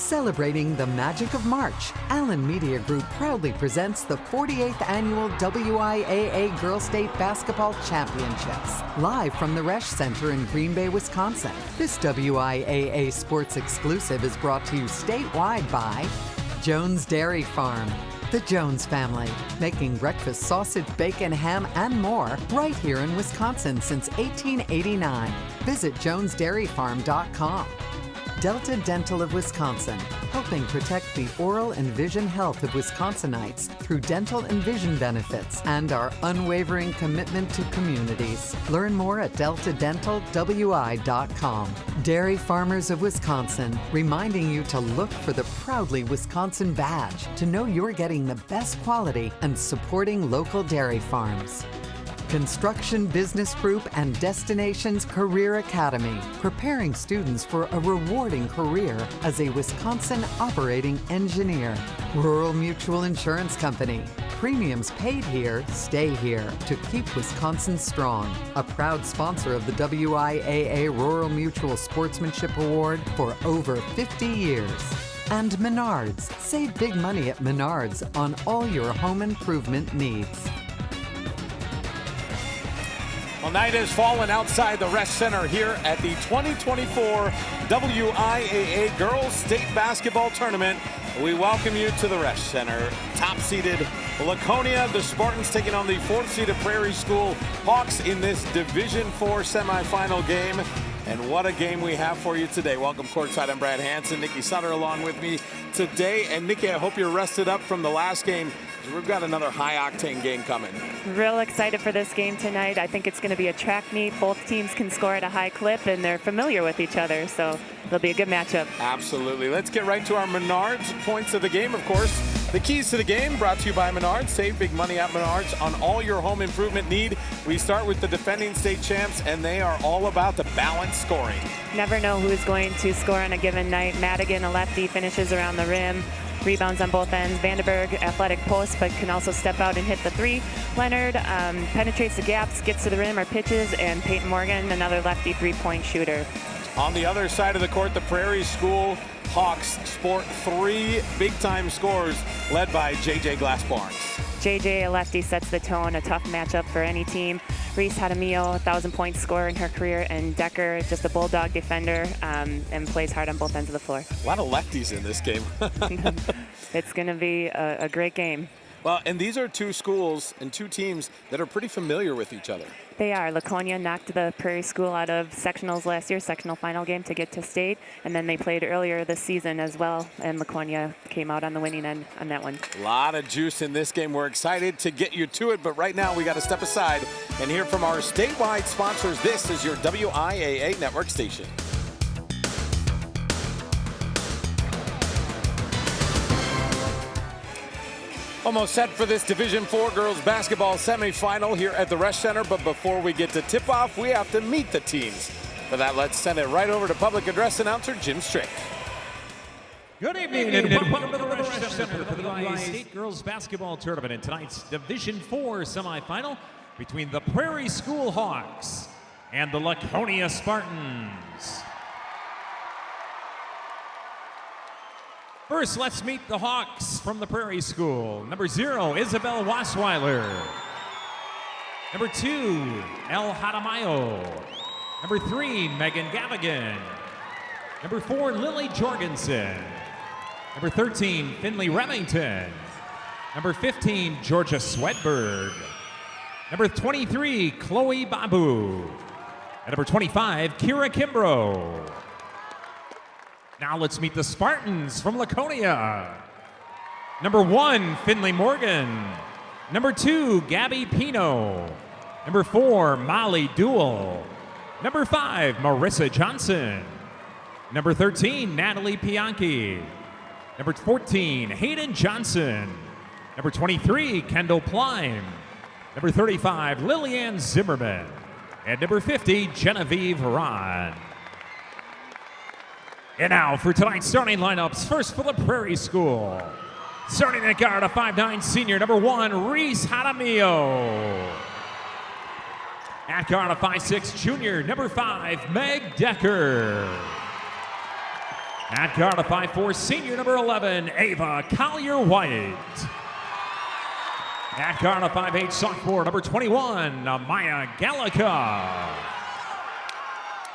Celebrating the magic of March, Allen Media Group proudly presents the 48th Annual WIAA Girls State Basketball Championships, live from the Resch Center in Green Bay, Wisconsin. This WIAA sports exclusive is brought to you statewide by Jones Dairy Farm, the Jones family, making breakfast sausage, bacon, ham, and more right here in Wisconsin since 1889. Visit jonesdairyfarm.com. Delta Dental of Wisconsin, helping protect the oral and vision health of Wisconsinites through dental and vision benefits and our unwavering commitment to communities. Learn more at deltadentalwi.com. Dairy Farmers of Wisconsin, reminding you to look for the proudly Wisconsin badge to know you're getting the best quality and supporting local dairy farms. Construction Business Group and Destinations Career Academy, preparing students for a rewarding career as a Wisconsin operating engineer. Rural Mutual Insurance Company, premiums paid here, stay here to keep Wisconsin strong. A proud sponsor of the WIAA Rural Mutual Sportsmanship Award for over 50 years. And Menards, save big money at Menards on all your home improvement needs. Well, night has fallen outside the Resch Center here at the 2024 WIAA Girls State Basketball Tournament. We welcome you to the Resch Center. Top-seeded Laconia, the Spartans taking on the 4th-seeded Prairie School Hawks in this Division IV semifinal game. And what a game we have for you today. Welcome courtside. I'm Brad Hansen, Nikki Sutter along with me today. And Nikki, I hope you're rested up from the last game. We've got another high-octane game coming. Real excited for this game tonight. I think it's going to be a track meet. Both teams can score at a high clip, and they're familiar with each other, so it'll be a good matchup. Absolutely. Let's get right to our Menards points of the game, of course. The keys to the game brought to you by Menards. Save big money at Menards on all your home improvement need. We start with the defending state champs, and they are all about the balanced scoring. Never know who's going to score on a given night. Madigan, a lefty, finishes around the rim. Rebounds on both ends. Vandenberg, athletic post, but can also step out and hit the three. Leonard penetrates the gaps, gets to the rim or pitches, and Peyton Morgan, another lefty three-point shooter. On the other side of the court, the Prairie School Hawks sport 3 big-time scores led by J.J. Glass-Barnes. JJ, a lefty, sets the tone, a tough matchup for any team. Reese Hadamio, 1,000-point scorer in her career, and Decker, just a bulldog defender, and plays hard on both ends of the floor. A lot of lefties in this game. It's going to be a great game. Well, and these are two schools and two teams that are pretty familiar with each other. They are. Laconia knocked the Prairie School out of sectionals last year, sectional final game to get to state, and then they played earlier this season as well, and Laconia came out on the winning end on that one. A lot of juice in this game. We're excited to get you to it, but right now we got to step aside and hear from our statewide sponsors. This is your WIAA network station. Almost set for this Division IV girls basketball semifinal here at the Resch Center, but before we get to tip-off, we have to meet the teams. For that, let's send it right over to public address announcer Jim Strick. Good evening and welcome to the Resch Center for the WIAA State Girls Basketball Tournament in tonight's Division IV semifinal between the Prairie School Hawks and the Laconia Spartans. First, let's meet the Hawks from the Prairie School. Number 0, Isabel Wasweiler. Number 2, El Hadamayo. Number 3, Megan Gavigan. Number 4, Lily Jorgensen. Number 13, Finley Remington. Number 15, Georgia Swedberg. Number 23, Chloe Babu. And number 25, Kira Kimbrough. Now let's meet the Spartans from Laconia. Number 1, Finley Morgan. Number 2, Gabby Pino. Number 4, Molly Duell. Number 5, Marissa Johnson. Number 13, Natalie Pianchi. Number 14, Hayden Johnson. Number 23, Kendall Plein. Number 35, Lillian Zimmerman. And number 50, Genevieve Ron. And now for tonight's starting lineups. First for the Prairie School. Starting at guard, a 5'9" senior, number 1, Reese Hadamio. At guard, a 5'6" junior, number 5, Meg Decker. At guard, a 5'4" senior, number 11, Ava Collier-White. At guard, a 5'8" sophomore, number 21, Maya Gallica.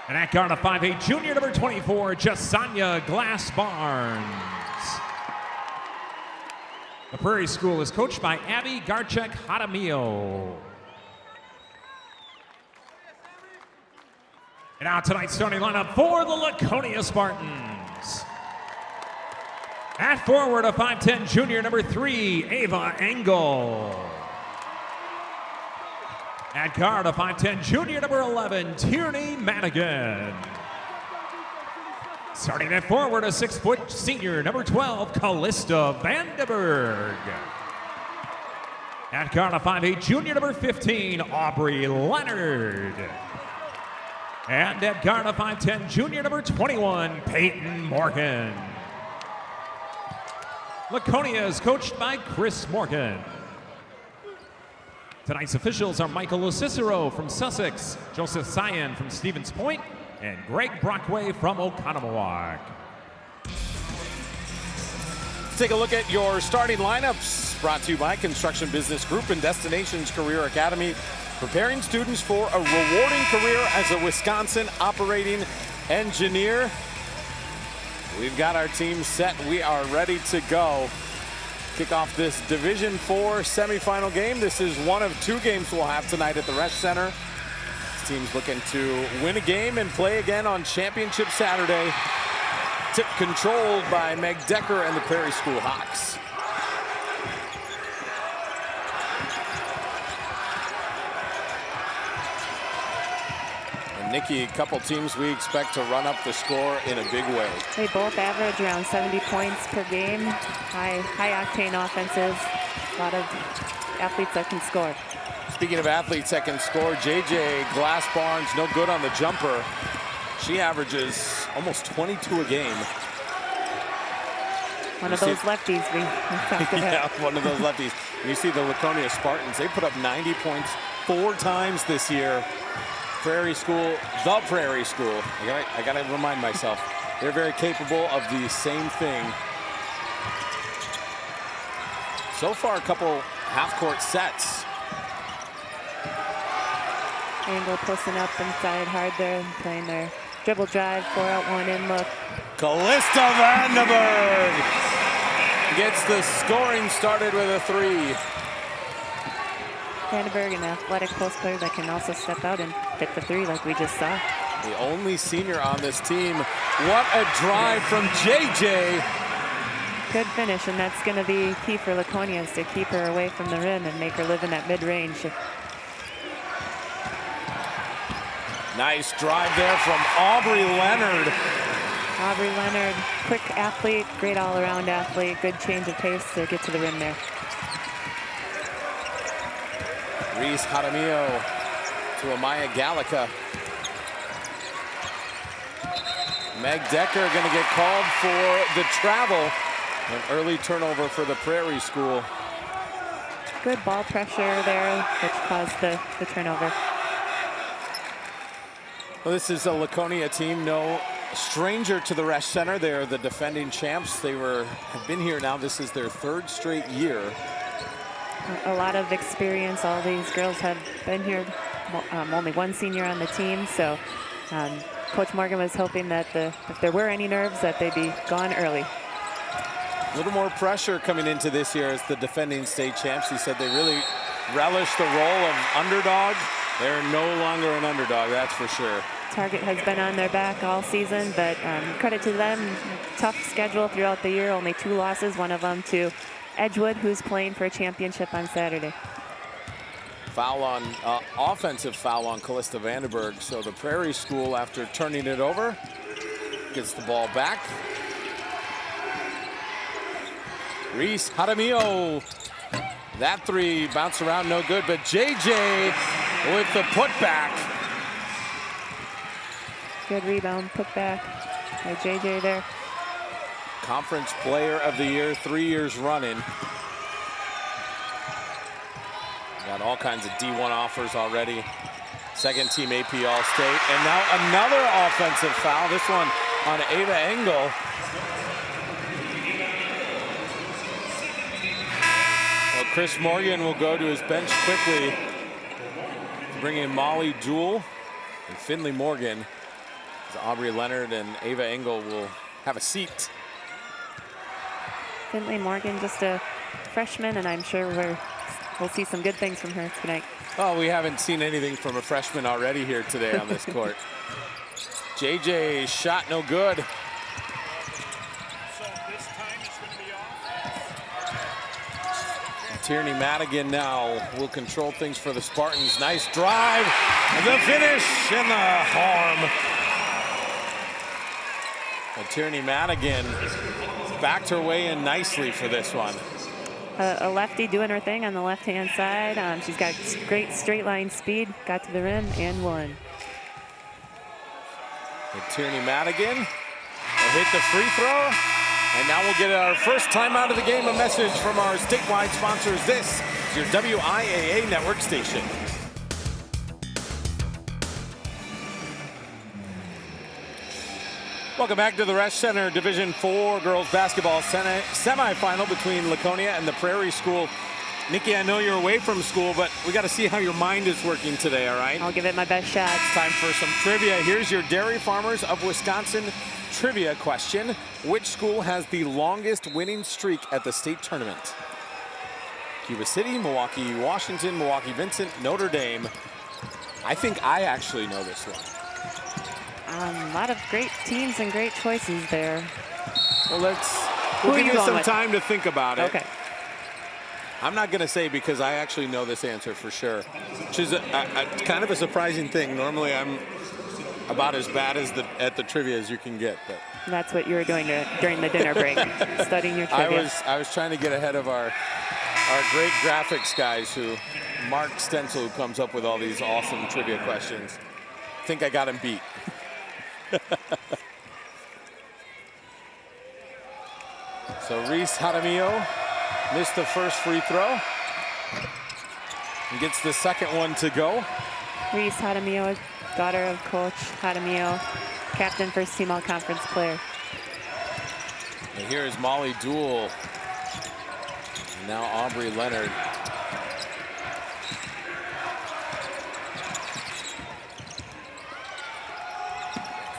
And at guard, a 5'8" junior, number 24, Jasanya Glass-Barnes. The Prairie School is coached by Abby Garchek-Hadamio. And now tonight's starting lineup for the Laconia Spartans. At forward, a 5'10" junior, number 3, Ava Engel. At guard, a 5'10" junior, number 11, Tierney Madigan. Starting at forward, a 6' senior, number 12, Callista Vandenberg. At guard, a 5'8" junior, number 15, Aubrey Leonard. And at guard, a 5'10" junior, number 21, Peyton Morgan. Laconia is coached by Chris Morgan. Tonight's officials are Michael Lucicero from Sussex, Joseph Sion from Stevens Point, and Greg Brockway from Oconomowoc. Take a look at your starting lineups, brought to you by Construction Business Group and Destinations Career Academy, preparing students for a rewarding career as a Wisconsin operating engineer. We've got our team set. We are ready to go. Kick off this Division IV semifinal game. This is one of 2 games we'll have tonight at the Resch Center. This team's looking to win a game and play again on Championship Saturday. Tip controlled by Meg Decker and the Prairie School Hawks. Nikki, a couple teams we expect to run up the score in a big way. They both average around 70 points per game. High octane offenses. A lot of athletes that can score. Speaking of athletes that can score, JJ Glass-Barnes, no good on the jumper. She averages almost 22 a game. One of those lefties we talked about. Yeah, one of those lefties. You see the Laconia Spartans, they put up 90 points 4 times this year. Prairie School, the Prairie School. I gotta remind myself, they're very capable of the same thing. So far, a couple half-court sets. Angle posting up inside hard there, playing their dribble drive, 4-out, 1-in look. Callista Vandenberg gets the scoring started with a 3. Vandenberg, an athletic post player that can also step out and hit the 3 like we just saw. The only senior on this team. What a drive from JJ. Good finish, and that's going to be key for Laconia, is to keep her away from the rim and make her live in that mid-range. Nice drive there from Aubrey Leonard. Aubrey Leonard, quick athlete, great all-around athlete, good change of pace to get to the rim there. Reese Hadamio to Amaya Gallica. Meg Decker going to get called for the travel. An early turnover for the Prairie School. Good ball pressure there, which caused the turnover. Well, this is a Laconia team, no stranger to the Resch Center. They're the defending champs. They have been here now. This is their 3rd straight year. A lot of experience. All these girls have been here. Only one senior on the team, so Coach Morgan was hoping that if there were any nerves, that they'd be gone early. A little more pressure coming into this year as the defending state champs. He said they really relish the role of underdog. They're no longer an underdog, that's for sure. Target has been on their back all season, but credit to them. Tough schedule throughout the year, only 2 losses, one of them to Edgewood, who's playing for a championship on Saturday. Foul on, offensive foul on Callista Vandenberg. So the Prairie School, after turning it over, gets the ball back. Reese Hadamio. That 3 bounced around, no good, but JJ with the putback. Good rebound, putback by JJ there. Conference Player of the Year, 3 years running. Got all kinds of D1 offers already. Second team AP All-State. And now another offensive foul. This one on Ava Engel. Well, Chris Morgan will go to his bench quickly, bring in Molly Jewell and Finley Morgan. Aubrey Leonard and Ava Engel will have a seat. Finley Morgan, just a freshman, and I'm sure we'll see some good things from her tonight. Oh, we haven't seen anything from a freshman already here today on this court. JJ shot no good. So this time it's going to be off. Tierney Madigan now will control things for the Spartans. Nice drive, the finish, and the harm. And Tierney Madigan backed her way in nicely for this one. A lefty doing her thing on the left-hand side. She's got great straight line speed, got to the rim and won. And Tierney Madigan will hit the free throw. And now we'll get our first time out of the game, a message from our statewide sponsors. This is your WIAA network station. Welcome back to the Resch Center Division IV girls basketball semifinal between Laconia and the Prairie School. Nikki, I know you're away from school, but we got to see how your mind is working today, all right? I'll give it my best shot. It's time for some trivia. Here's your Dairy Farmers of Wisconsin trivia question. Which school has the longest winning streak at the state tournament? Cuba City, Milwaukee, Washington, Milwaukee Vincent, Notre Dame. I think I actually know this one. A lot of great teams and great choices there. Well, we'll give you some with? time to think about it. Okay. I'm not going to say because I actually know this answer for sure, which is kind of a surprising thing. Normally, I'm about as bad as at the trivia as you can get. But that's what you were doing during the dinner break, studying your trivia. I was trying to get ahead of our great graphics guys, Mark Stencil, who comes up with all these awesome trivia questions. I think I got him beat. So Reese Jaramillo missed the first free throw and gets the second one to go. Reese Jaramillo, daughter of Coach Jaramillo, captain, first team all-conference player. And here is Molly Jewell. And now Aubrey Leonard.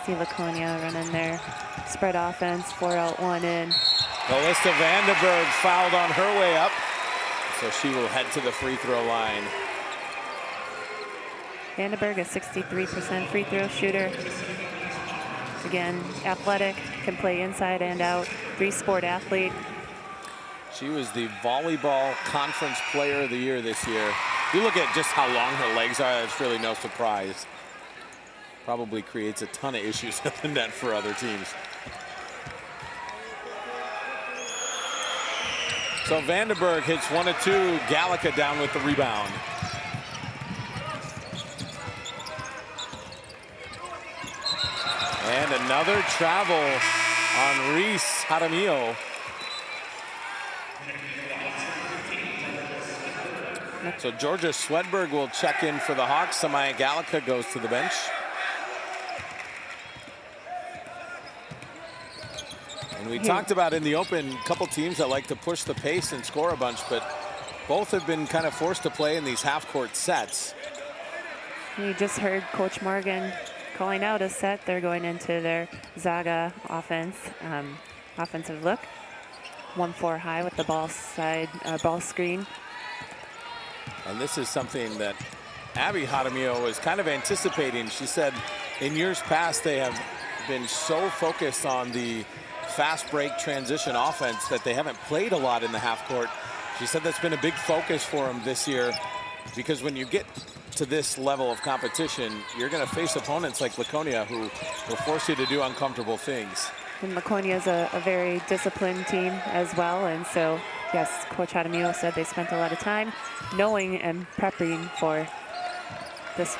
See Laconia running their spread offense, 4 out, 1 in. Alyssa Vandenberg fouled on her way up, so she will head to the free throw line. Vandenberg, a 63% free throw shooter. Again, athletic, can play inside and out, 3-sport athlete. She was the volleyball conference player of the year this year. You look at just how long her legs are, it's really no surprise. Probably creates a ton of issues at the net for other teams. So Vandenberg hits 1 of 2. Gallica down with the rebound. And another travel on Reese Jaramillo. So Georgia Swedberg will check in for the Hawks. Samaya Gallica goes to the bench. And we talked about in the open, a couple teams that like to push the pace and score a bunch, but both have been kind of forced to play in these half-court sets. You just heard Coach Morgan calling out a set. They're going into their Zaga offense, offensive look. 1-4 high with the ball screen. And this is something that Abby Jaramillo was kind of anticipating. She said in years past they have been so focused on the fast break transition offense that they haven't played a lot in the half court. She said that's been a big focus for them this year, because when you get to this level of competition, you're going to face opponents like Laconia who will force you to do uncomfortable things. And Laconia is a very disciplined team as well, and so yes, Coach Jaramillo said they spent a lot of time knowing and prepping for this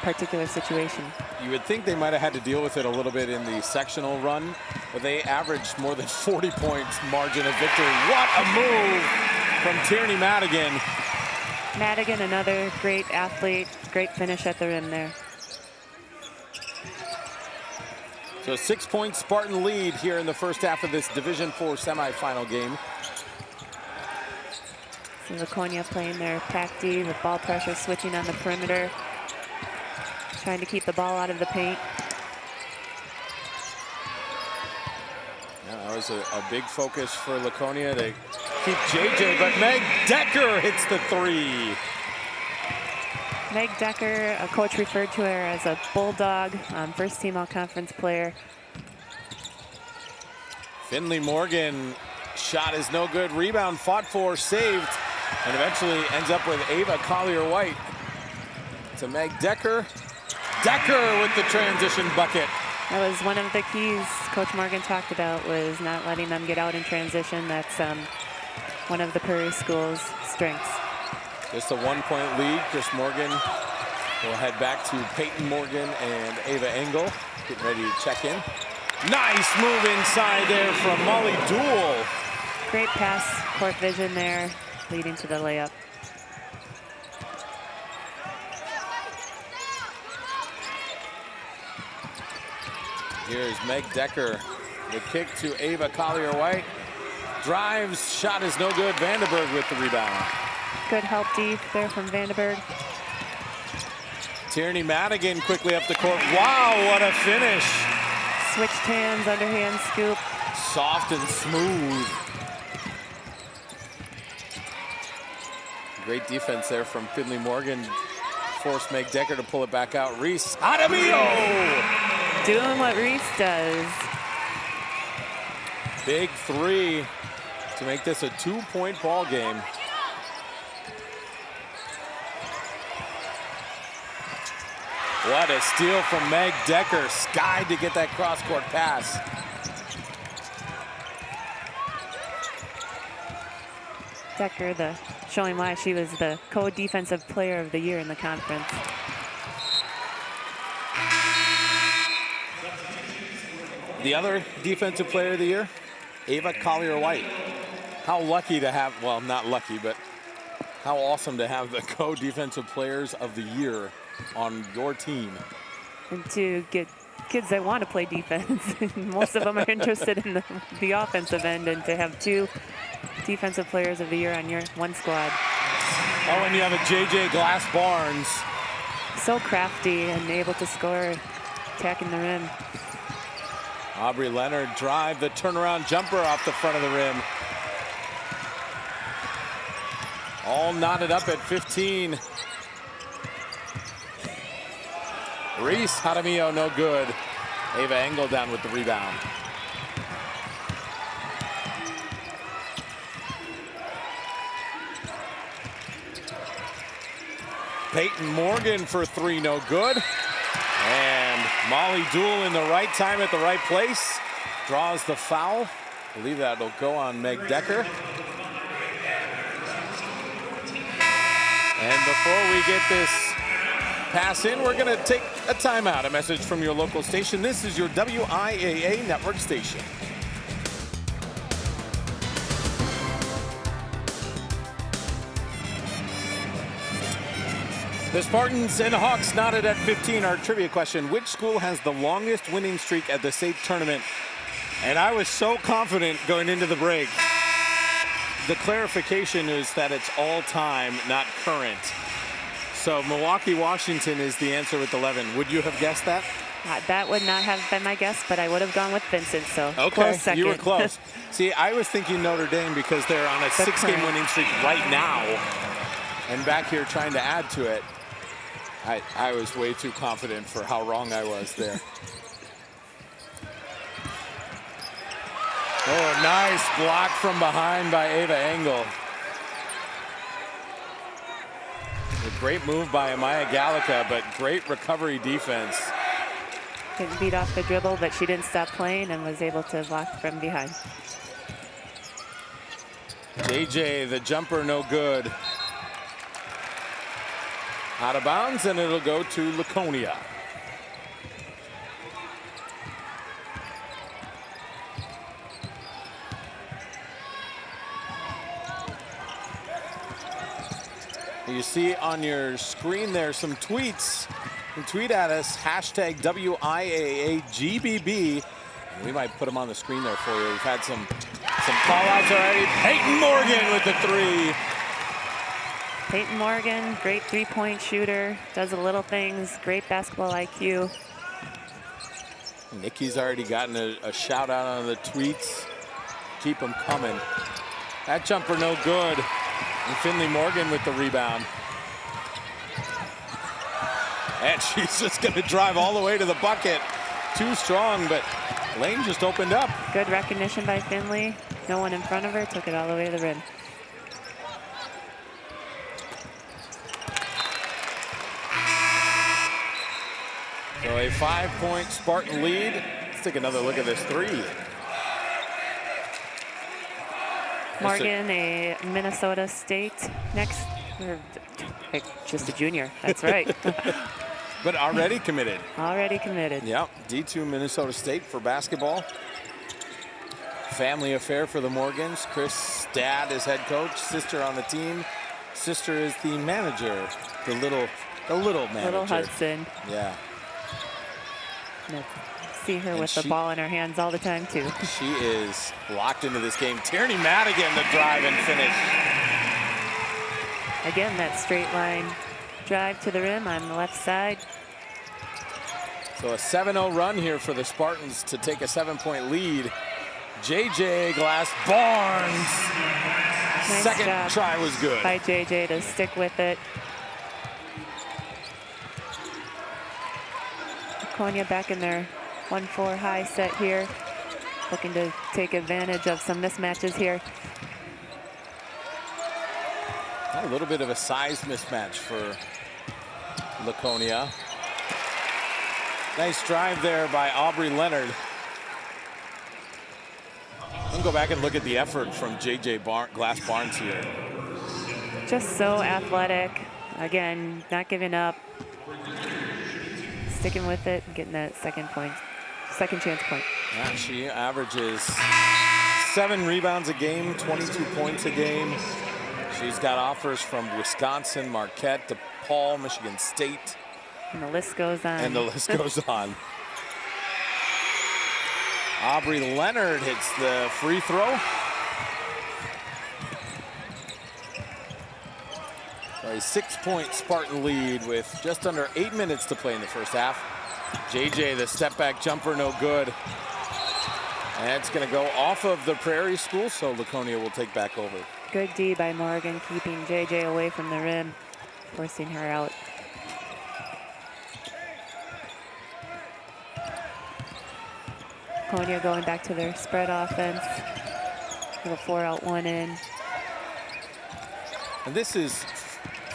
particular situation. You would think they might have had to deal with it a little bit in the sectional run, but they averaged more than 40 points margin of victory. What a move from Tierney Madigan. Madigan, another great athlete, great finish at the rim there. So a 6-point Spartan lead here in the first half of this Division IV semifinal game. So Laconia playing their pack D with ball pressure, switching on the perimeter, trying to keep the ball out of the paint. Yeah, that was a big focus for Laconia to keep JJ, but Meg Decker hits the three. Meg Decker, a coach referred to her as a bulldog, first team all-conference player. Finley Morgan, shot is no good. Rebound fought for, saved, and eventually ends up with Ava Collier-White. To Meg Decker. Decker with the transition bucket. That was one of the keys Coach Morgan talked about, was not letting them get out in transition. That's one of the Prairie School's strengths. Just a 1-point lead. Chris Morgan will head back to Peyton Morgan and Ava Engel, getting ready to check in. Nice move inside there from Molly Dool. Great pass, court vision there, leading to the layup. Here's Meg Decker. The kick to Ava Collier-White. Drives, shot is no good. Vandenberg with the rebound. Good help deep there from Vandenberg. Tierney Madigan quickly up the court. Wow, what a finish. Switched hands, underhand scoop. Soft and smooth. Great defense there from Finley Morgan. Forced Meg Decker to pull it back out. Reese Adamio! Doing what Reese does. Big three to make this a 2-point ball game. What a steal from Meg Decker. Skied to get that cross-court pass. Decker, showing why she was the co-defensive player of the year in the conference. The other defensive player of the year, Ava Collier-White. How lucky to have, well, not lucky, but how awesome to have the co-defensive players of the year on your team. And to get kids that want to play defense. Most of them are interested in the offensive end, and to have two defensive players of the year on your one squad. Oh, and you have a JJ Glass Barnes. So crafty and able to score, attacking the rim. Aubrey Leonard drive, the turnaround jumper off the front of the rim. All knotted up at 15. Reese Jaramillo, no good. Ava Engel down with the rebound. Peyton Morgan for three, no good. And Molly Dool in the right time at the right place. Draws the foul. I believe that'll go on Meg Decker. And before we get this pass in, we're going to take a timeout. A message from your local station. This is your WIAA network station. The Spartans and Hawks knotted at 15. Our trivia question: which school has the longest winning streak at the state tournament? And I was so confident going into the break. The clarification is that it's all time, not current. So Milwaukee, Washington is the answer with 11. Would you have guessed that? That would not have been my guess, but I would have gone with Vincent, so okay, close second. You were close. See, I was thinking Notre Dame because they're on a 6-game winning streak right now. And back here trying to add to it. I was way too confident for how wrong I was there. Oh, nice block from behind by Ava Engel. A great move by Amaya Gallica, but great recovery defense. Didn't beat off the dribble, but she didn't stop playing and was able to block from behind. JJ, the jumper, no good. Out of bounds, and it'll go to Laconia. You see on your screen there some tweets And tweet at us, hashtag WIAAGBB. And we might put them on the screen there for you. We've had some call-outs already. Peyton Morgan with the 3. Peyton Morgan, great three-point shooter, does the little things, great basketball IQ. Nikki's already gotten a shout out on the tweets. Keep them coming. That jumper no good. And Finley Morgan with the rebound. And she's just going to drive all the way to the bucket. Too strong, but lane just opened up. Good recognition by Finley. No one in front of her, took it all the way to the rim. So a 5-point Spartan lead. Let's take another look at this 3. Morgan, a Minnesota State next, or just a junior, that's right. But already committed. Already committed. Yep, D2 Minnesota State for basketball. Family affair for the Morgans. Chris' dad is head coach, sister on the team. Sister is the manager, the little manager. Little Hudson. Yeah. See her with the ball in her hands all the time too. She is locked into this game. Tierney Madigan, the drive and finish. Again, that straight line drive to the rim on the left side. So a 7-0 run here for the Spartans to take a 7-point lead. JJ Glass Barnes. Nice Second job try was good. by JJ to stick with it. Laconia back in their 1-4 high set here. Looking to take advantage of some mismatches here. A little bit of a size mismatch for Laconia. Nice drive there by Aubrey Leonard. We'll go back and look at the effort from JJ Glass Barnes here. Just so athletic. Again, not giving up. Sticking with it and getting that second chance point. Yeah, she averages 7 rebounds a game, 22 points a game. She's got offers from Wisconsin, Marquette, DePaul, Michigan State. And the list goes on. And the list goes on. Aubrey Leonard hits the free throw. So a 6-point Spartan lead with just under 8 minutes to play in the first half. JJ, the step back jumper, no good. And it's going to go off of the Prairie School, so Laconia will take back over. Good D by Morgan, keeping JJ away from the rim, forcing her out. Laconia going back to their spread offense. Little 4-out, 1-in. And this is,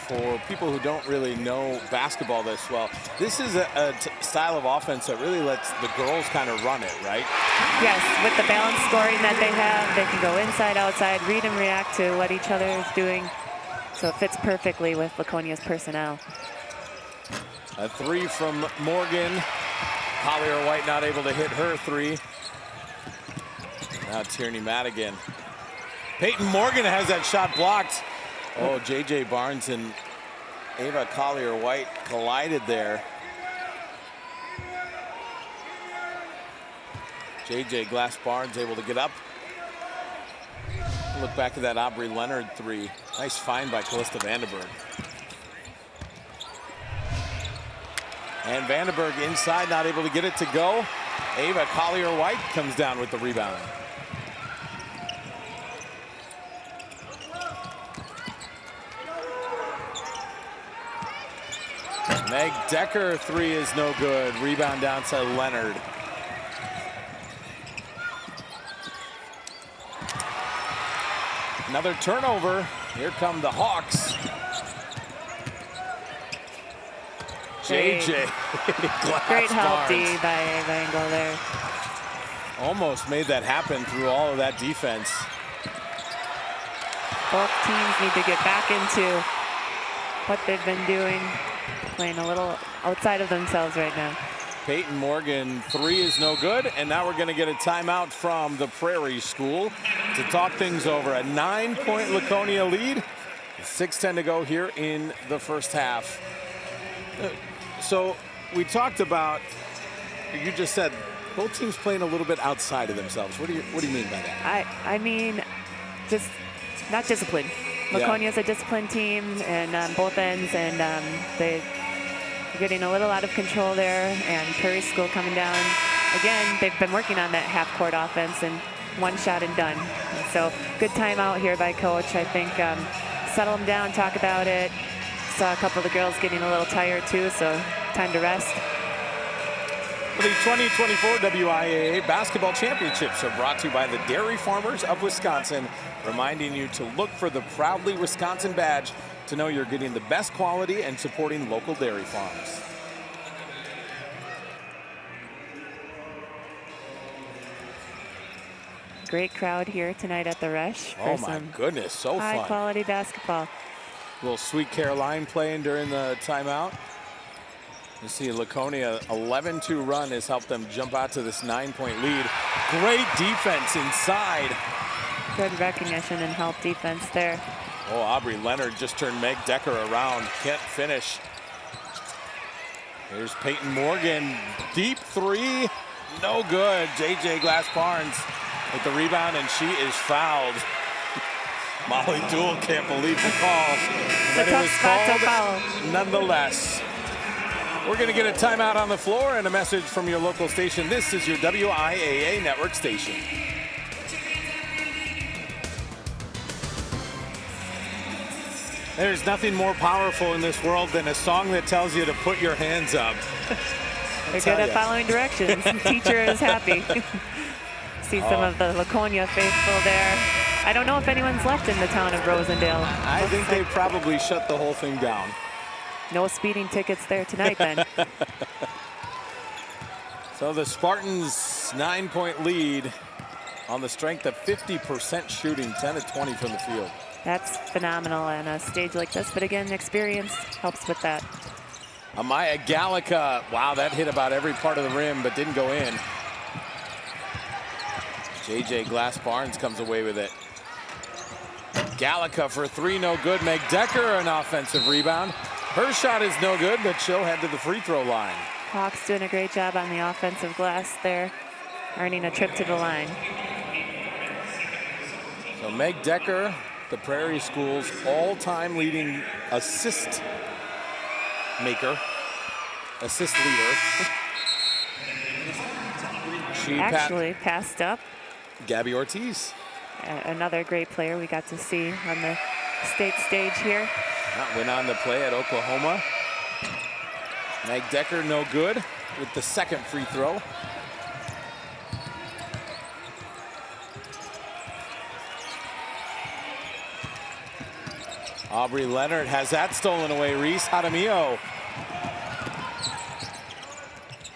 for people who don't really know basketball this well, this is a style of offense that really lets the girls kind of run it, right? Yes, with the balanced scoring that they have, they can go inside, outside, read and react to what each other is doing. So it fits perfectly with Laconia's personnel. A 3 from Morgan. Collier White not able to hit her 3. Now Tierney Madigan. Peyton Morgan has that shot blocked. Oh, JJ Barnes and Ava Collier White collided there. JJ Glass Barnes able to get up. Look back at that Aubrey Leonard 3. Nice find by Callista Vandenberg. And Vandenberg inside, not able to get it to go. Ava Collier White comes down with the rebound. Meg Decker 3 is no good. Rebound down to Leonard. Another turnover. Here come the Hawks. JJ. Great help Barnes. D by Ava Engel there. Almost made that happen through all of that defense. Both teams need to get back into what they've been doing, playing a little outside of themselves right now. Peyton Morgan 3 is no good, and now we're going to get a timeout from the Prairie School to talk things over. A 9-point Laconia lead, 6:10 to go here in the first half. So we talked about, you just said both teams playing a little bit outside of themselves. What do you mean by that? I mean, just not disciplined. Laconia's a disciplined team and on both ends, and they're getting a little out of control there, and Prairie School coming down. Again, they've been working on that half-court offense, and one shot and done. So good timeout here by Coach. I think settle them down, talk about it. Saw a couple of the girls getting a little tired too, so time to rest. The 2024 WIAA Basketball Championships are brought to you by the Dairy Farmers of Wisconsin, reminding you to look for the Proudly Wisconsin badge to know you're getting the best quality and supporting local dairy farms. Great crowd here tonight at the Resch. Oh my goodness, so fun. High quality basketball. Little Sweet Caroline playing during the timeout. You see Laconia 11-2 run has helped them jump out to this 9-point lead. Great defense inside. Good recognition and help defense there. Oh, Aubrey Leonard just turned Meg Decker around. Can't finish. Here's Peyton Morgan. Deep three. No good. JJ Glass-Barnes with the rebound, and she is fouled. Molly Dool can't believe the call. But it was called nonetheless. We're going to get a timeout on the floor and a message from your local station. This is your WIAA network station. There's nothing more powerful in this world than a song that tells you to put your hands up. They're good at following directions. Teacher is happy. See some of the Laconia faithful there. I don't know if anyone's left in the town of Rosendale. I think they probably shut the whole thing down. No speeding tickets there tonight then. So the Spartans 9-point lead on the strength of 50% shooting, 10 of 20 from the field. That's phenomenal on a stage like this, but again, experience helps with that. Amaya Gallica, wow, that hit about every part of the rim, but didn't go in. JJ Glass-Barnes comes away with it. Gallica for three, no good. Meg Decker, an offensive rebound. Her shot is no good, but she'll head to the free throw line. Hawks doing a great job on the offensive glass there, earning a trip to the line. So Meg Decker, the Prairie School's all-time leading assist maker, assist leader. She actually passed up Gabby Ortiz. Another great player we got to see on the state stage here. Went on to play at Oklahoma. Meg Decker no good with the second free throw. Aubrey Leonard has that stolen away. Reese Jaramillo.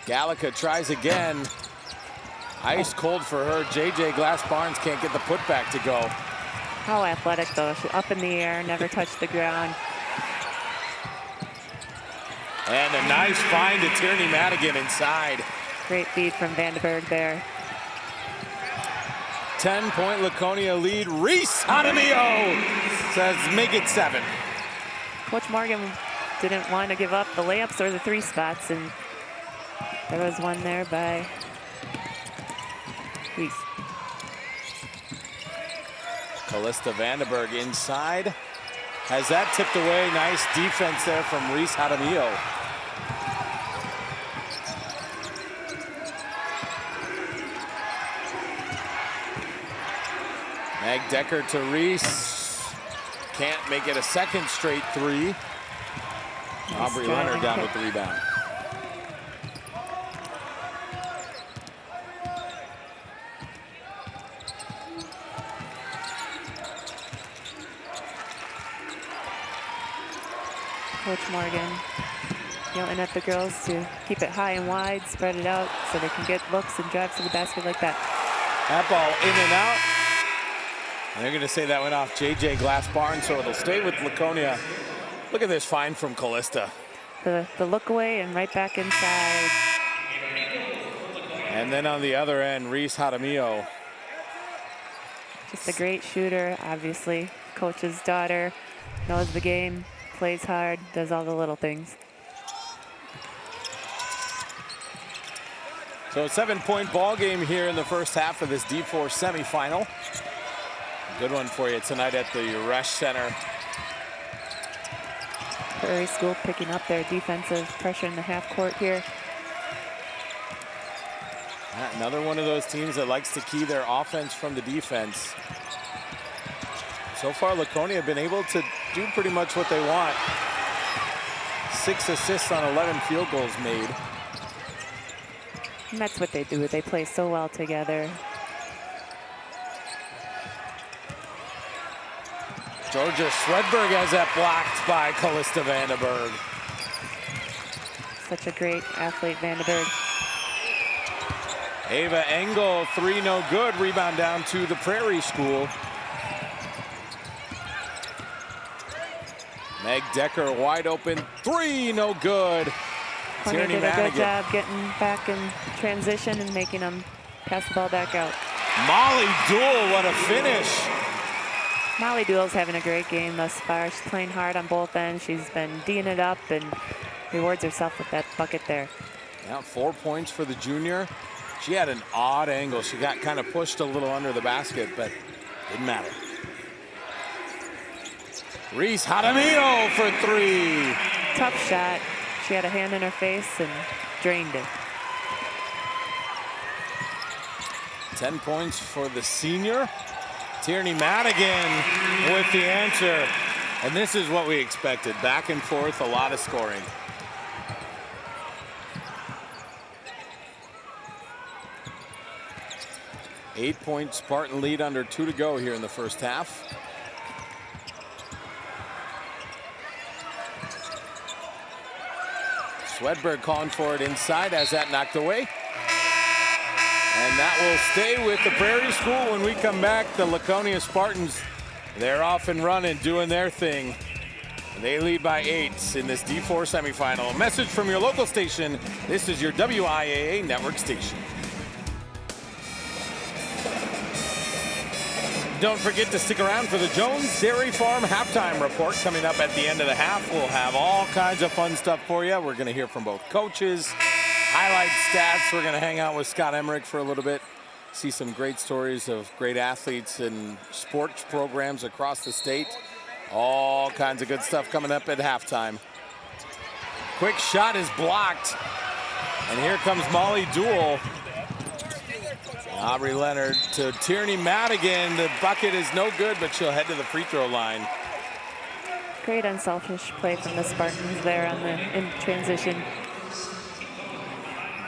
Gallica tries again. Ice cold for her. JJ Glass-Barnes can't get the putback to go. How athletic though. She's up in the air, never touched the ground. And a nice find to Tierney Madigan inside. Great feed from Vandenberg there. 10-point Laconia lead. Reese Jaramillo says make it 7. Coach Morgan didn't want to give up the layups or the three spots, and there was one there by Reese. Callista Vandenberg inside. Has that tipped away. Nice defense there from Reese Jaramillo. Meg Decker to Reese. Can't make it a second straight three. Nice Aubrey driving Leonard down kick. with the rebound. Coach Morgan yelling at the girls to keep it high and wide, spread it out so they can get looks and drives to the basket like that. That ball in and out. And they're going to say that went off JJ Glass-Barnes, so it'll stay with Laconia. Look at this find from Callista. The look away and right back inside. And then on the other end, Reese Jaramillo. Just a great shooter, obviously. Coach's daughter, knows the game, plays hard, does all the little things. So a 7-point ball game here in the first half of this D4 semifinal. Good one for you tonight at the Resch Center. Prairie School picking up their defensive pressure in the half court here. Another one of those teams that likes to key their offense from the defense. So far, Laconia have been able to do pretty much what they want. 6 assists on 11 field goals made. And that's what they do. They play so well together. Georgia Swedberg has that blocked by Callista Vandenberg. Such a great athlete, Vandenberg. Ava Engel, 3 no good. Rebound down to the Prairie School. Meg Decker wide open, 3 no good. Laconia did a good job getting back in transition and making them pass the ball back out. Molly Duell, what a finish. Molly Duell's having a great game thus far. She's playing hard on both ends. She's been D'ing it up and rewards herself with that bucket there. Now 4 points for the junior. She had an odd angle. She got kind of pushed a little under the basket, but didn't matter. Reese Jaramillo for 3. Tough shot. She had a hand in her face and drained it. 10 points for the senior. Tierney Madigan with the answer. And this is what we expected. Back and forth, a lot of scoring. Eight-point Spartan lead, under 2 to go here in the first half. Swedberg calling for it inside, has that knocked away. And that will stay with the Prairie School when we come back. The Laconia Spartans, they're off and running, doing their thing. They lead by 8 in this D4 semifinal. A message from your local station. This is your WIAA network station. Don't forget to stick around for the Jones Dairy Farm halftime report coming up at the end of the half. We'll have all kinds of fun stuff for you. We're going to hear from both coaches, highlight stats. We're going to hang out with Scott Emmerich for a little bit, see some great stories of great athletes and sports programs across the state. All kinds of good stuff coming up at halftime. Quick shot is blocked. And here comes Molly Duell. Aubrey Leonard to Tierney Madigan. The bucket is no good, but she'll head to the free throw line. Great unselfish play from the Spartans there on in transition.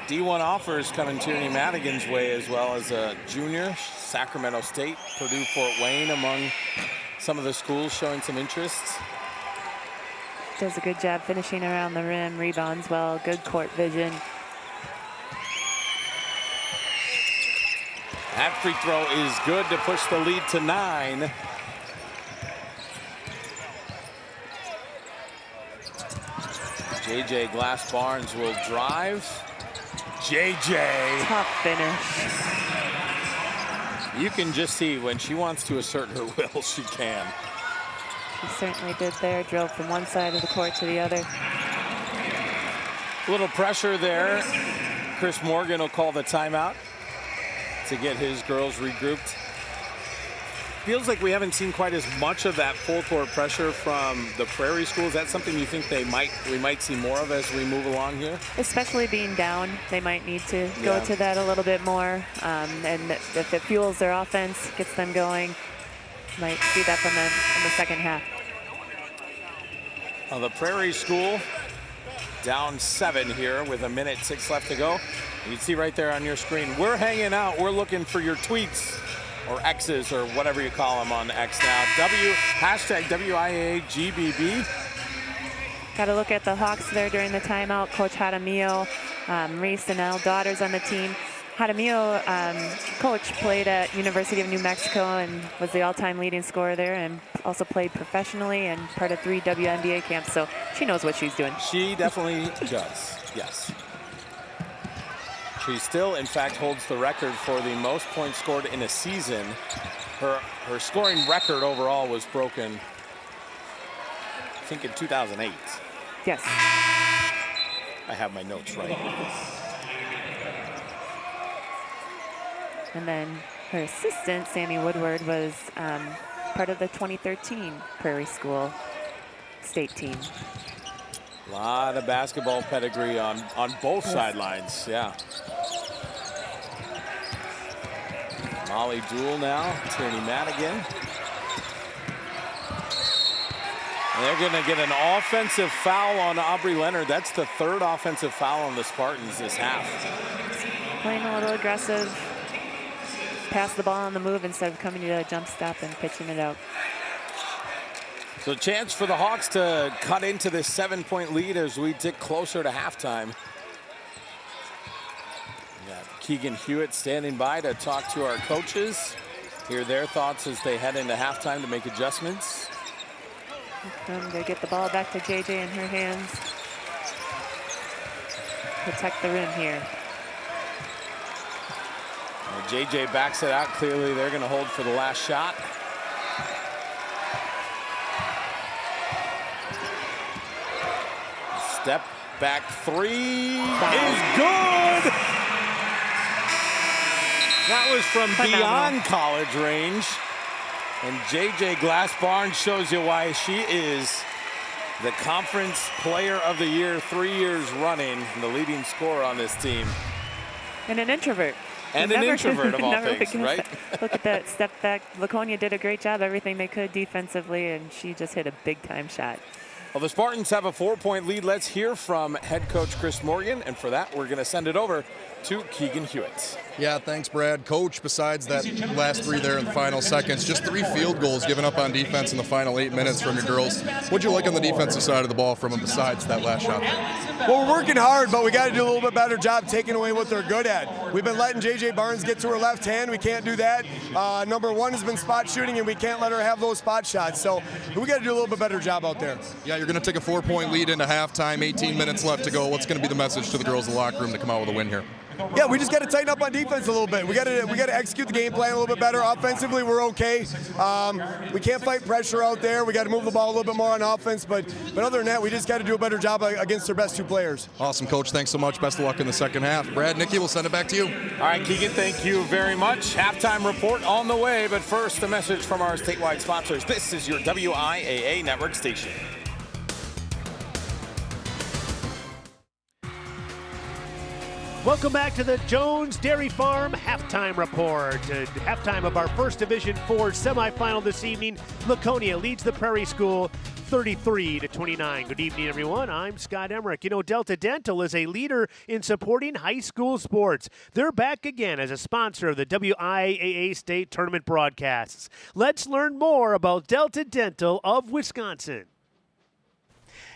D1 offers coming Tierney Madigan's way, as well as a junior. Sacramento State, Purdue, Fort Wayne among some of the schools showing some interest. Does a good job finishing around the rim, rebounds well, good court vision. That free throw is good to push the lead to 9. JJ Glass Barnes will drive. JJ. Tough finish. You can just see when she wants to assert her will, she can. She certainly did there. Drove from one side of the court to the other. A little pressure there. Chris Morgan will call the timeout to get his girls regrouped. Feels like we haven't seen quite as much of that full court pressure from the Prairie School. Is that something you think we might see more of as we move along here? Especially being down, they might need to go to that a little bit more. And if it fuels their offense, gets them going, might see that from them in the second half. Well, the Prairie School down 7 here with 1:06 left to go. You can see right there on your screen, we're hanging out. We're looking for your tweets or X's or whatever you call them on X now. Hashtag WIAGBB. Got to look at the Hawks there during the timeout. Coach Jaramillo, Reese and Elle daughters on the team. Jaramillo, coach, played at University of New Mexico and was the all-time leading scorer there, and also played professionally and part of 3 WNBA camps, so she knows what she's doing. She definitely does, yes. She still, in fact, holds the record for the most points scored in a season. Her scoring record overall was broken, I think, in 2008. Yes. I have my notes right. And then her assistant, Sammy Woodward, was part of the 2013 Prairie School state team. A lot of basketball pedigree on both sidelines, yeah. Molly Jewell now, Tierney Madigan. And they're going to get an offensive foul on Aubrey Leonard. That's the third offensive foul on the Spartans this half. Playing a little aggressive, pass the ball on the move instead of coming to a jump stop and pitching it out. So a chance for the Hawks to cut into this 7-point lead as we tick closer to halftime. We got Keegan Hewitt standing by to talk to our coaches, hear their thoughts as they head into halftime to make adjustments. And they get the ball back to JJ in her hands. Protect the rim here. Well, JJ backs it out. Clearly they're going to hold for the last shot. Step back three is good. That was from beyond college range. And JJ Glass-Barnes shows you why she is the Conference Player of the Year 3 years running, the leading scorer on this team. And an introvert. And an introvert of all things, right? Look at that step back. Laconia did a great job, everything they could defensively, and she just hit a big-time shot. Well, the Spartans have a 4-point lead. Let's hear from head coach Chris Morgan. And for that, we're going to send it over to Keegan Hewitt. Yeah, thanks, Brad. Coach, besides that last three there in the final seconds, just 3 field goals given up on defense in the final 8 minutes from your girls. What'd you like on the defensive side of the ball from them besides that last shot? Well, we're working hard, but we got to do a little bit better job taking away what they're good at. We've been letting JJ Barnes get to her left hand. We can't do that. Number 1 has been spot shooting, and we can't let her have those spot shots. So we got to do a little bit better job out there. Yeah, you're going to take a 4-point lead into halftime, 18 minutes left to go. What's going to be the message to the girls in the locker room to come out with a win here? Yeah, we just got to tighten up on defense a little bit. We got to execute the game plan a little bit better. Offensively, we're okay. We can't fight pressure out there. We got to move the ball a little bit more on offense. But other than that, we just got to do a better job against their best 2 players. Awesome, Coach. Thanks so much. Best of luck in the second half. Brad, Nikki, we'll send it back to you. All right, Keegan, thank you very much. Halftime report on the way. But first, a message from our statewide sponsors. This is your WIAA network station. Welcome back to the Jones Dairy Farm Halftime Report. At halftime of our First Division 4 semifinal this evening, Laconia leads the Prairie School 33-29. Good evening, everyone. I'm Scott Emmerich. You know, Delta Dental is a leader in supporting high school sports. They're back again as a sponsor of the WIAA State Tournament broadcasts. Let's learn more about Delta Dental of Wisconsin.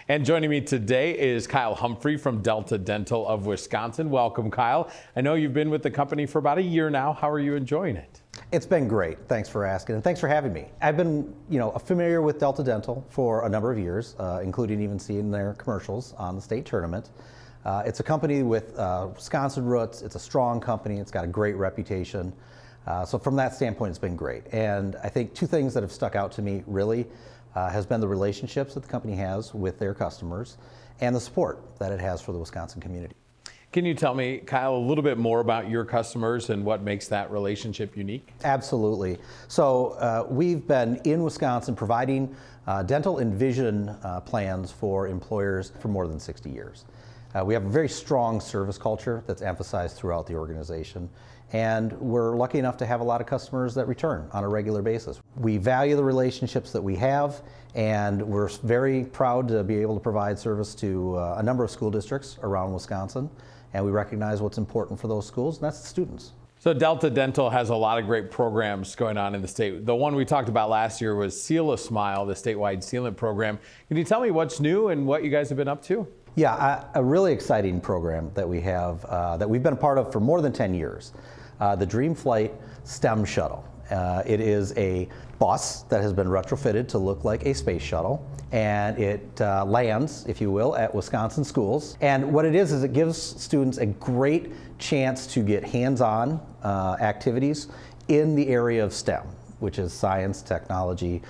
And joining me today is Kyle Humphrey from Delta Dental of Wisconsin. Welcome, Kyle. I know you've been with the company for about a year now. How are you enjoying it? It's been great. Thanks for asking, and thanks for having me. I've been, familiar with Delta Dental for a number of years, including even seeing their commercials on the state tournament. It's a company with Wisconsin roots. It's a strong company. It's got a great reputation. So from that standpoint, it's been great. And I think 2 things that have stuck out to me really has been the relationships that the company has with their customers and the support that it has for the Wisconsin community. Can you tell me, Kyle, a little bit more about your customers and what makes that relationship unique? Absolutely. So we've been in Wisconsin providing dental and vision plans for employers for more than 60 years. We have a very strong service culture that's emphasized throughout the organization, and we're lucky enough to have a lot of customers that return on a regular basis. We value the relationships that we have, and we're very proud to be able to provide service to a number of school districts around Wisconsin, and we recognize what's important for those schools, and that's the students. So Delta Dental has a lot of great programs going on in the state. The one we talked about last year was Seal a Smile, the statewide sealant program. Can you tell me what's new and what you guys have been up to? Yeah, a really exciting program that we have, that we've been a part of for more than 10 years, the Dream Flight STEM Shuttle. It is a bus that has been retrofitted to look like a space shuttle, and it lands, if you will, at Wisconsin schools. And what it is it gives students a great chance to get hands-on activities in the area of STEM, which is science, technology,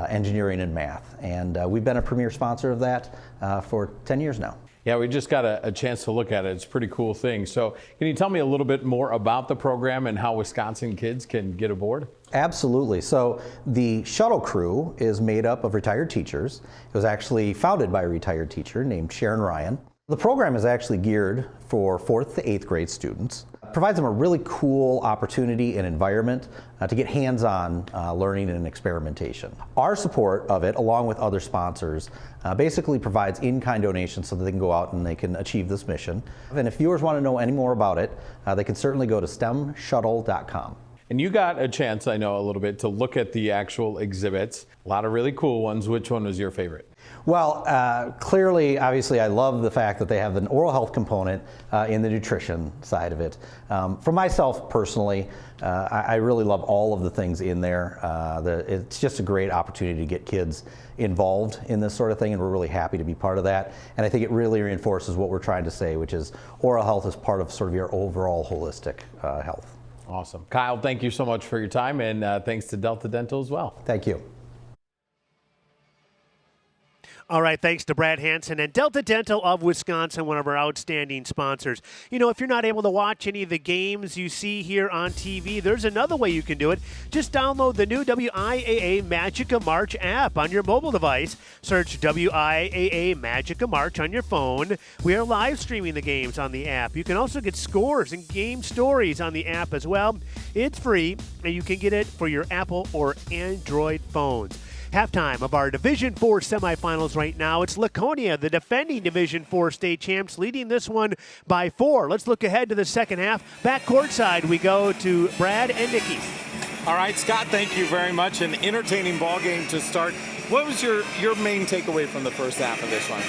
engineering, and math. And we've been a premier sponsor of that for 10 years now. Yeah, we just got a chance to look at it. It's a pretty cool thing. So can you tell me a little bit more about the program and how Wisconsin kids can get aboard? Absolutely. So the shuttle crew is made up of retired teachers. It was actually founded by a retired teacher named Sharon Ryan. The program is actually geared for 4th to 8th grade students. It provides them a really cool opportunity and environment to get hands-on learning and experimentation. Our support of it, along with other sponsors, basically provides in-kind donations so that they can go out and they can achieve this mission. And if viewers want to know any more about it, they can certainly go to stemshuttle.com. And you got a chance, I know, a little bit to look at the actual exhibits. A lot of really cool ones. Which one was your favorite? Well, clearly, obviously, I love the fact that they have an oral health component in the nutrition side of it. For myself personally, I really love all of the things in there. It's just a great opportunity to get kids involved in this sort of thing, and we're really happy to be part of that. And I think it really reinforces what we're trying to say, which is oral health is part of sort of your overall holistic health. Awesome. Kyle, thank you so much for your time, and thanks to Delta Dental as well. Thank you. All right, thanks to Brad Hansen and Delta Dental of Wisconsin, one of our outstanding sponsors. You know, if you're not able to watch any of the games you see here on TV, there's another way you can do it. Just download the new WIAA Magic of March app on your mobile device. Search WIAA Magic of March on your phone. We are live streaming the games on the app. You can also get scores and game stories on the app as well. It's free, and you can get it for your Apple or Android phones. Halftime of our Division IV semifinals right now. It's Laconia, the defending Division IV state champs, leading this one by 4. Let's look ahead to the second half. Back courtside we go to Brad and Nikki. All right, Scott, thank you very much. An entertaining ball game to start. What was your main takeaway from the first half of this one?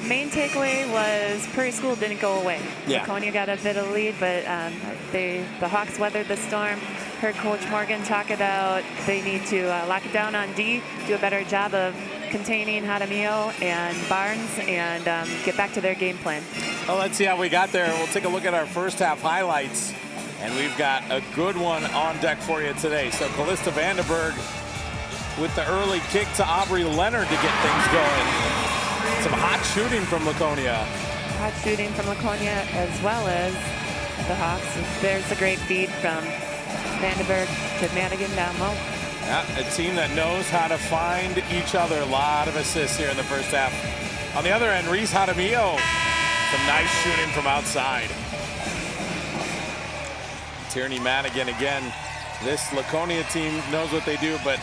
Main takeaway was Prairie School didn't go away. Yeah. Laconia got a bit of lead, but the Hawks weathered the storm. Heard Coach Morgan talk about they need to lock it down on D, do a better job of containing Jaramillo and Barnes, and get back to their game plan. Well, let's see how we got there. We'll take a look at our first half highlights, and we've got a good one on deck for you today. So Callista Vandenberg with the early kick to Aubrey Leonard to get things going. Some hot shooting from Laconia. Hot shooting from Laconia as well as the Hawks. There's a great feed from Vandenberg to Madigan down low. Yeah, a team that knows how to find each other. A lot of assists here in the first half. On the other end, Reese Jaramillo. Some nice shooting from outside. Tierney Madigan again. This Laconia team knows what they do, but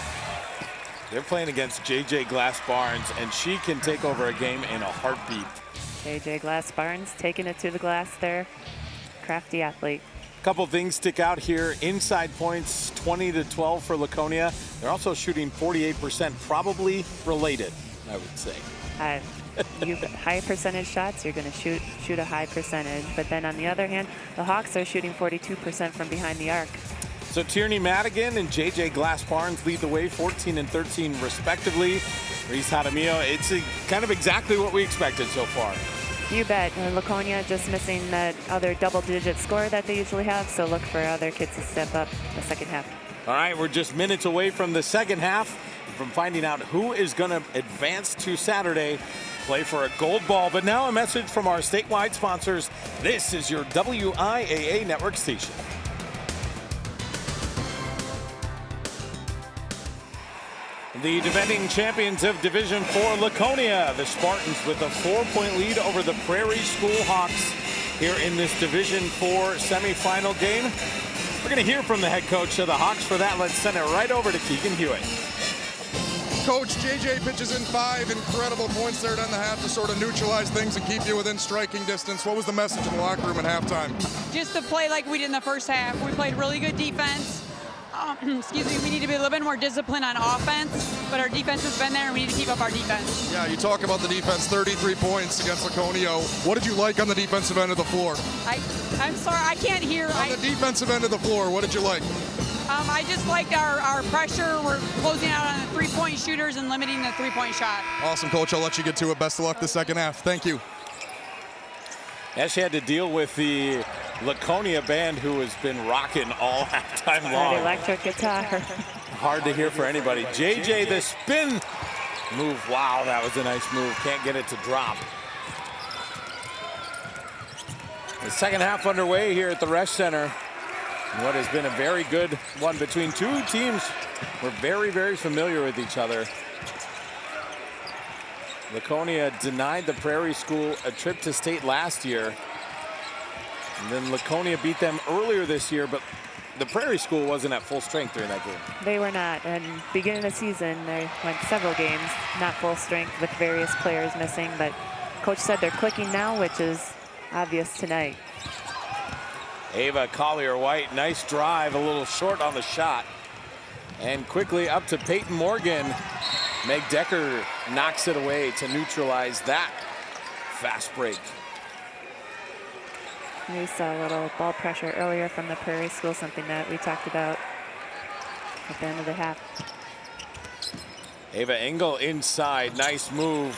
they're playing against JJ Glass Barnes, and she can take over a game in a heartbeat. JJ Glass Barnes taking it to the glass there. Crafty athlete. Couple things stick out here. Inside points, 20-12 for Laconia. They're also shooting 48%, probably related, I would say. You high percentage shots, you're going to shoot a high percentage. But then on the other hand, the Hawks are shooting 42% from behind the arc. So Tierney Madigan and JJ Glass Barnes lead the way, 14 and 13 respectively. Reese Jaramillo, it's kind of exactly what we expected so far. You bet. Laconia just missing that other double-digit score that they usually have, so look for other kids to step up the second half. All right, we're just minutes away from the second half, from finding out who is going to advance to Saturday, play for a gold ball. But now a message from our statewide sponsors. This is your WIAA network station. The defending champions of Division IV, Laconia, the Spartans with a 4-point lead over the Prairie School Hawks here in this Division IV semifinal game. We're going to hear from the head coach of the Hawks. For that, let's send it right over to Keegan Hewitt. Coach, JJ pitches in 5 incredible points there to end the half to sort of neutralize things and keep you within striking distance. What was the message in the locker room at halftime? Just to play like we did in the first half. We played really good defense. Excuse me, we need to be a little bit more disciplined on offense, but our defense has been there, and we need to keep up our defense. Yeah, you talk about the defense, 33 points against Laconia. What did you like on the defensive end of the floor? I'm sorry, I can't hear. On the defensive end of the floor, what did you like? I just liked our pressure. We're closing out on the three-point shooters and limiting the three-point shot. Awesome, Coach. I'll let you get to it. Best of luck the second half. Thank you. Yeah, she had to deal with the Laconia band, who has been rocking all halftime long. That electric guitar. Hard to hear for anybody. JJ, the spin move. Wow, that was a nice move. Can't get it to drop. The second half underway here at the Resch Center. What has been a very good one between two teams. We're very, very familiar with each other. Laconia denied the Prairie School a trip to state last year. And then Laconia beat them earlier this year, but the Prairie School wasn't at full strength during that game. They were not, and beginning of the season, they went several games, not full strength with various players missing, but coach said they're clicking now, which is obvious tonight. Ava Collier-White, nice drive, a little short on the shot. And quickly up to Peyton Morgan. Meg Decker knocks it away to neutralize that fast break. We saw a little ball pressure earlier from the Prairie School, something that we talked about at the end of the half. Ava Engel inside, nice move.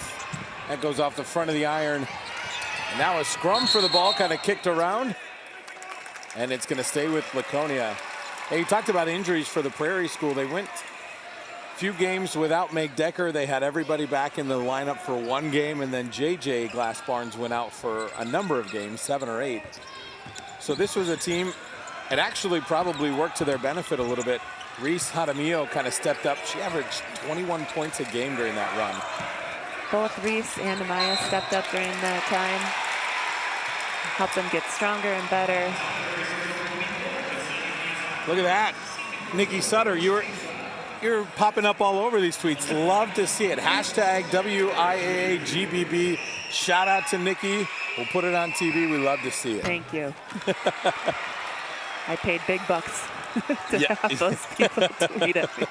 That goes off the front of the iron. And now a scrum for the ball, kind of kicked around. And it's going to stay with Laconia. Hey, you talked about injuries for the Prairie School. They went a few games without Meg Decker. They had everybody back in the lineup for one game, and then JJ Glass Barnes went out for a number of games, 7 or 8. So this was a team, it actually probably worked to their benefit a little bit. Reese Jaramillo kind of stepped up. She averaged 21 points a game during that run. Both Reese and Amaya stepped up during that time. Helped them get stronger and better. Look at that. Nikki Sutter, you're popping up all over these tweets. Love to see it. Hashtag WIAAGBB. Shout out to Nikki. We'll put it on TV. We love to see it. Thank you. I paid big bucks to have those people tweet at me.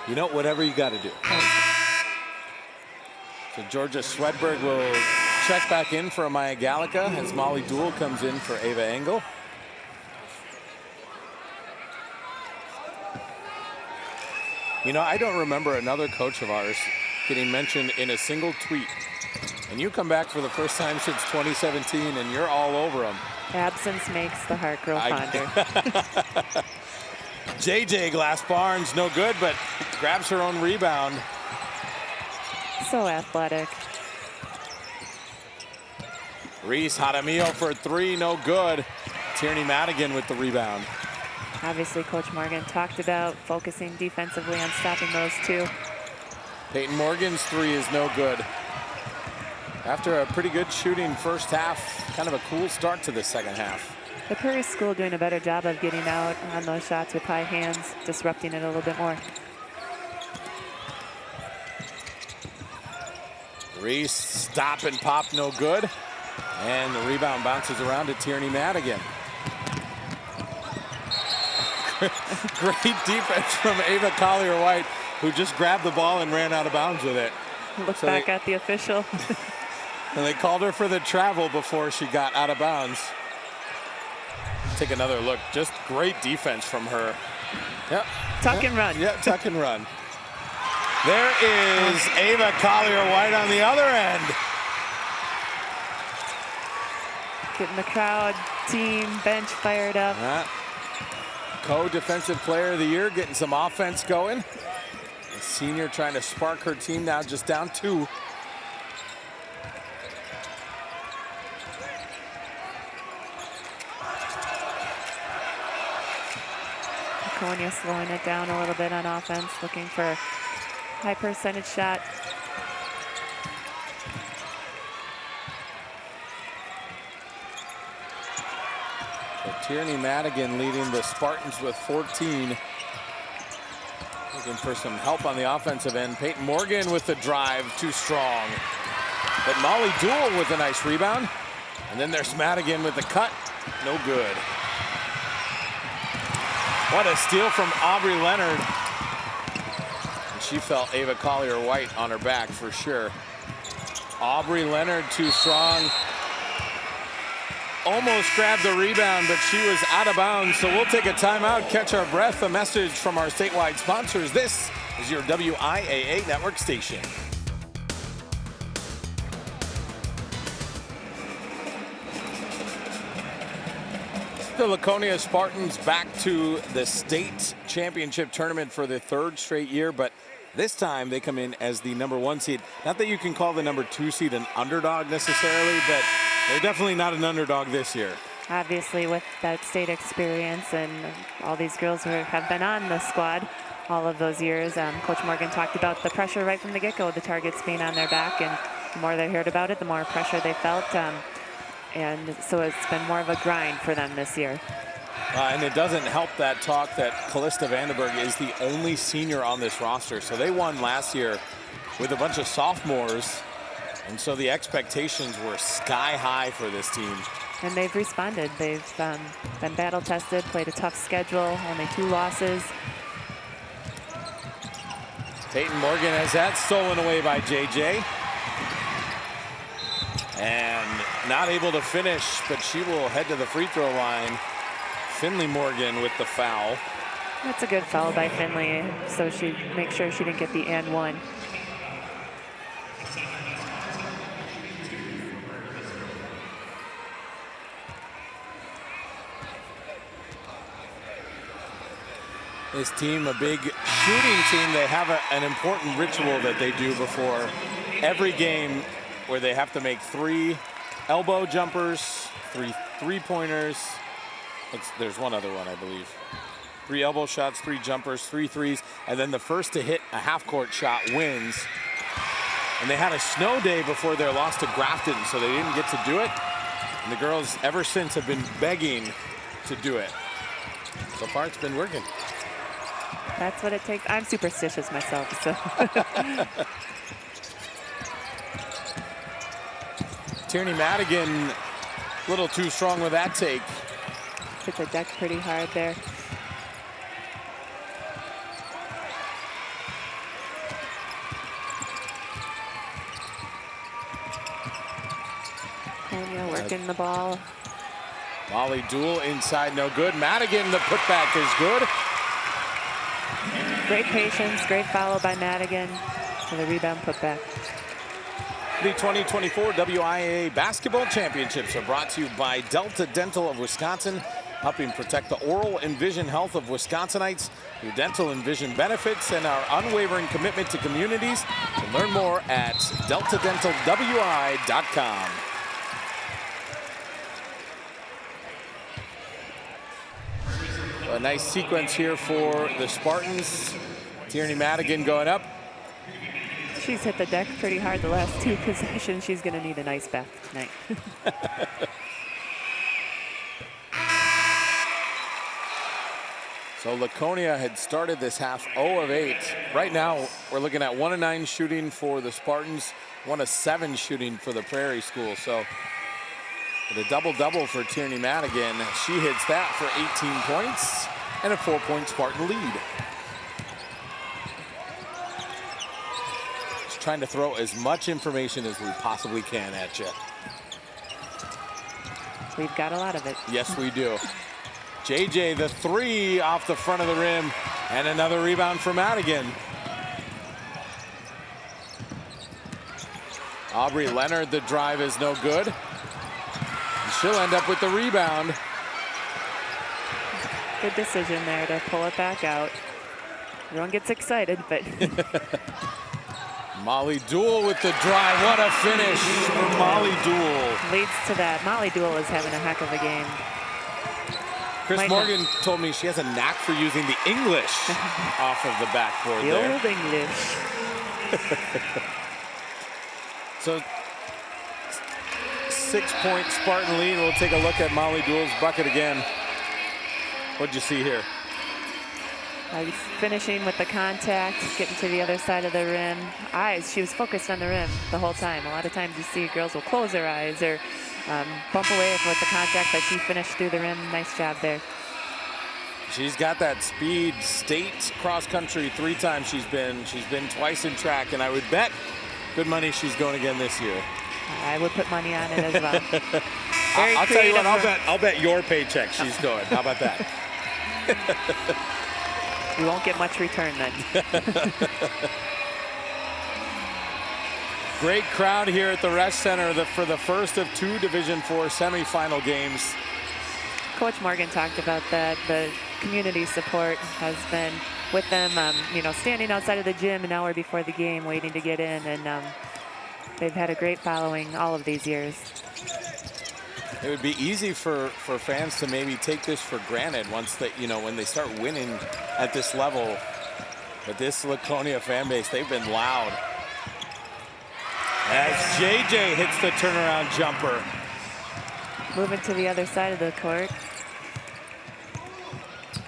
You know, whatever you got to do. So Georgia Swedberg will check back in for Amaya Gallica as Molly Dool comes in for Ava Engel. You know, I don't remember another coach of ours getting mentioned in a single tweet. And you come back for the first time since 2017 and you're all over them. Absence makes the heart grow fonder. JJ Glass Barnes, no good, but grabs her own rebound. So athletic. Reese Jaramillo for 3, no good. Tierney Madigan with the rebound. Obviously, Coach Morgan talked about focusing defensively on stopping those two. Peyton Morgan's 3 is no good. After a pretty good shooting first half, kind of a cool start to the second half. The Prairie School doing a better job of getting out on those shots with high hands, disrupting it a little bit more. Reese, stop and pop, no good. And the rebound bounces around to Tierney Madigan. Great defense from Ava Collier-White, who just grabbed the ball and ran out of bounds with it. Look back at the official. And they called her for the travel before she got out of bounds. Take another look. Just great defense from her. Yep. Tuck and run. Yep, tuck and run. There is Ava Collier-White on the other end. Getting the crowd, team, bench fired up. Co-defensive player of the year, getting some offense going. The senior trying to spark her team now, just down 2. Laconia slowing it down a little bit on offense, looking for a high percentage shot. Tierney Madigan leading the Spartans with 14. Looking for some help on the offensive end. Peyton Morgan with the drive, too strong. But Molly Dool with a nice rebound. And then there's Madigan with the cut, no good. What a steal from Aubrey Leonard. And she felt Ava Collier-White on her back for sure. Aubrey Leonard too strong. Almost grabbed the rebound, but she was out of bounds. So we'll take a timeout, catch our breath. A message from our statewide sponsors. This is your WIAA network station. The Laconia Spartans back to the state championship tournament for the 3rd straight year, but this time they come in as the #1 seed. Not that you can call the #2 seed an underdog necessarily, but They're definitely not an underdog this year. Obviously, with that state experience and all these girls who have been on the squad all of those years. Coach Morgan talked about the pressure right from the get-go, the targets being on their back, and the more they heard about it, the more pressure they felt. And so it's been more of a grind for them this year. And it doesn't help that talk that Callista Vandenberg is the only senior on this roster. So they won last year with a bunch of sophomores. And so the expectations were sky high for this team. And they've responded. They've been battle tested, played a tough schedule, only 2 losses. Peyton Morgan has that stolen away by JJ. And not able to finish, but she will head to the free throw line. Finley Morgan with the foul. That's a good foul by Finley, so she makes sure she didn't get the and one. This team, a big shooting team. They have an important ritual that they do before every game where they have to make 3 elbow jumpers, 3 three-pointers. There's one other one, I believe. 3 elbow shots, 3 jumpers, 3 threes, and then the first to hit a half-court shot wins. And they had a snow day before their loss to Grafton, so they didn't get to do it. And the girls, ever since, have been begging to do it. So far, it's been working. That's what it takes. I'm superstitious myself, so. Tierney Madigan, a little too strong with that take. Hit the deck pretty hard there. Laconia working the ball. Molly Duel inside, no good. Madigan, the putback is good. Great patience, great follow by Madigan for the rebound putback. The 2024 WIAA Basketball Championships are brought to you by Delta Dental of Wisconsin, helping protect the oral and vision health of Wisconsinites through dental and vision benefits and our unwavering commitment to communities. To learn more at deltadentalwi.com. A nice sequence here for the Spartans. Tierney Madigan going up. She's hit the deck pretty hard the last 2 possessions. She's going to need an ice bath tonight. So Laconia had started this half 0 of 8. Right now, we're looking at 1 of 9 shooting for the Spartans, 1 of 7 shooting for the Prairie School. So with a double-double for Tierney Madigan, she hits that for 18 points and a 4-point Spartan lead. Just trying to throw as much information as we possibly can at you. We've got a lot of it. Yes, we do. JJ, the 3 off the front of the rim, and another rebound for Madigan. Aubrey Leonard, the drive is no good. And she'll end up with the rebound. Good decision there to pull it back out. Everyone gets excited, but. Molly Duel with the drive. What a finish for Molly Duel. Leads to that. Molly Duel is having a heck of a game. Chris Morgan told me she has a knack for using the English off of the backboard the there. old English. So 6-point Spartan lead. We'll take a look at Molly Duel's bucket again. What'd you see here? Finishing with the contact, getting to the other side of the rim. Eyes, she was focused on the rim the whole time. A lot of times you see girls will close their eyes or bump away with the contact, but she finished through the rim. Nice job there. She's got that speed. State cross country 3 times she's been twice in track, and I would bet good money she's going again this year. I would put money on it as well. I'll tell you what, I'll bet your paycheck she's going. How about that? You won't get much return then. Great crowd here at the Resch Center for the first of 2 Division IV semifinal games. Coach Morgan talked about that. The community support has been with them, standing outside of the gym an hour before the game waiting to get in, and they've had a great following all of these years. It would be easy for fans to maybe take this for granted once that, you know, when they start winning at this level. But this Laconia fan base, they've been loud. As JJ hits the turnaround jumper. Moving to the other side of the court.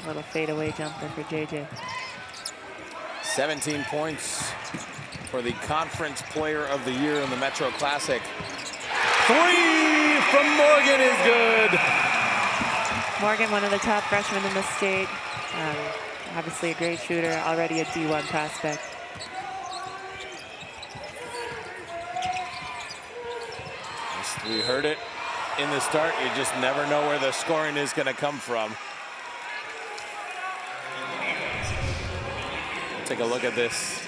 Little fadeaway jumper for JJ. 17 points for the Conference Player of the Year in the Metro Classic. 3 from Morgan is good. Morgan, one of the top freshmen in the state. Obviously a great shooter, already a D1 prospect. We heard it in the start. You just never know where the scoring is going to come from. Take a look at this.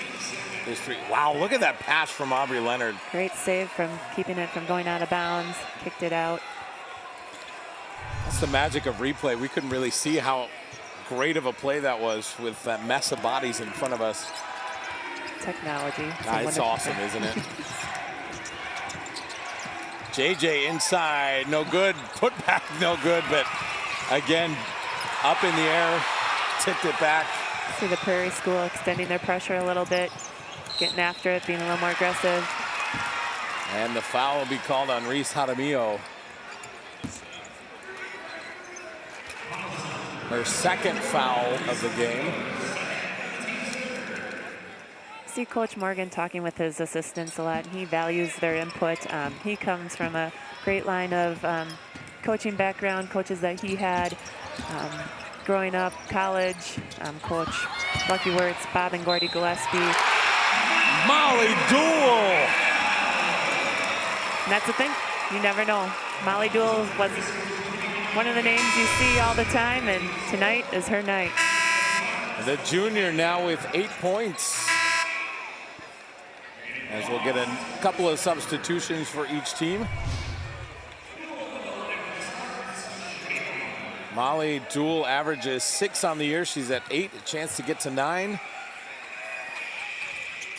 Wow, look at that pass from Aubrey Leonard. Great save from keeping it from going out of bounds. Kicked it out. That's the magic of replay. We couldn't really see how great of a play that was with that mess of bodies in front of us. Technology. It's awesome, isn't it? JJ inside, no good. Put back, no good. But again, up in the air, tipped it back. See the Prairie School extending their pressure a little bit, getting after it, being a little more aggressive. And the foul will be called on Reese Jaramillo. Her second foul of the game. See Coach Morgan talking with his assistants a lot. He values their input. He comes from a great line of coaching background, coaches that he had growing up, college. Coach Lucky Wirtz, Bob and Gordy Gillespie. Molly Dool. And that's the thing, you never know. Molly Dool was one of the names you see all the time, and tonight is her night. The junior now with 8 points. As we'll get a couple of substitutions for each team. Molly Dool averages 6 on the year. She's at 8, a chance to get to 9.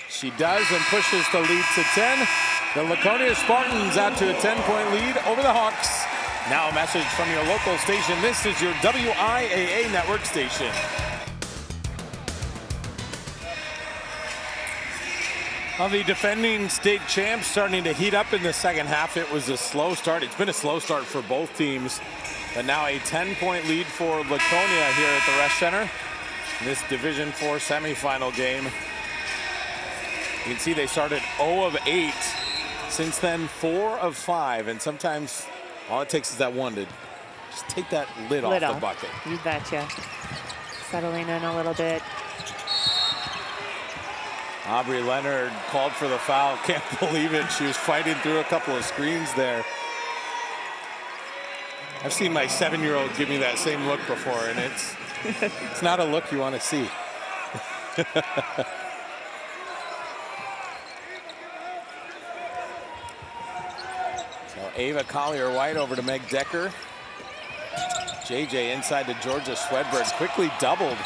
She does and pushes the lead to 10. The Laconia Spartans out to a 10-point lead over the Hawks. Now a message from your local station. This is your WIAA network station. Well, the defending state champs starting to heat up in the second half. It was a slow start. It's been a slow start for both teams. But now a 10-point lead for Laconia here at the Resch Center in this Division IV semifinal game. You can see they started 0 of 8. Since then, 4 of 5. And sometimes all it takes is that one to just take that lid off the bucket. You betcha. Settling in a little bit. Aubrey Leonard called for the foul. Can't believe it. She was fighting through a couple of screens there. I've seen my 7-year-old give me that same look before, and it's not a look you want to see. So Ava Collier-White over to Meg Decker. JJ inside to Georgia Swedberg, quickly doubled.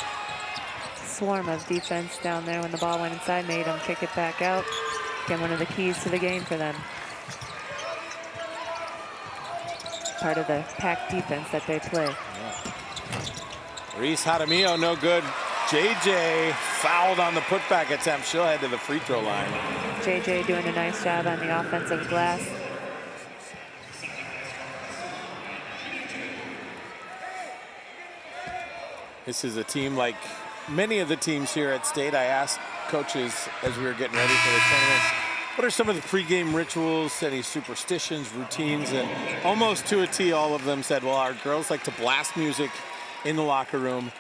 Swarm of defense down there when the ball went inside, made them kick it back out. Again, one of the keys to the game for them. Part of the pack defense that they play. Yeah. Reese Jaramillo, no good. JJ fouled on the putback attempt. She'll head to the free throw line. JJ doing a nice job on the offensive glass. This is a team like many of the teams here at State. I asked coaches as we were getting ready for the tournament, what are some of the pregame rituals, any superstitions, routines? And almost to a T, all of them said, well, our girls like to blast music in the locker room.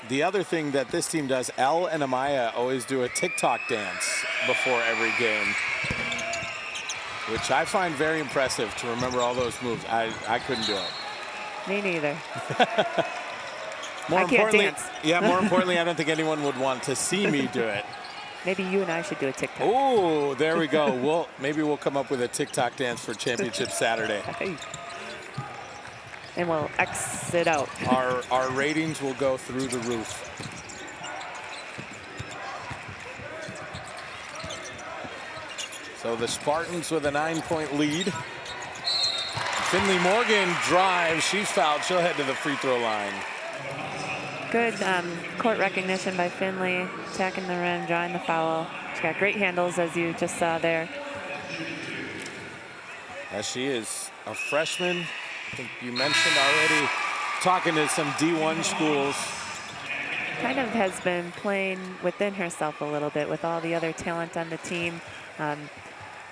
The other thing that this team does, Elle and Amaya always do a TikTok dance before every game, which I find very impressive to remember all those moves. I couldn't do it. Me neither. More importantly, I don't think anyone would want to see me do it. Maybe you and I should do a TikTok. Oh, there we go. Maybe we'll come up with a TikTok dance for Championship Saturday. And we'll X it out. Our ratings will go through the roof. So the Spartans with a 9-point lead. Finley Morgan drives. She's fouled. She'll head to the free throw line. Good court recognition by Finley, attacking the rim, drawing the foul. She's got great handles, as you just saw there. As she is a freshman, I think you mentioned already, talking to some D1 schools. Kind of has been playing within herself a little bit with all the other talent on the team.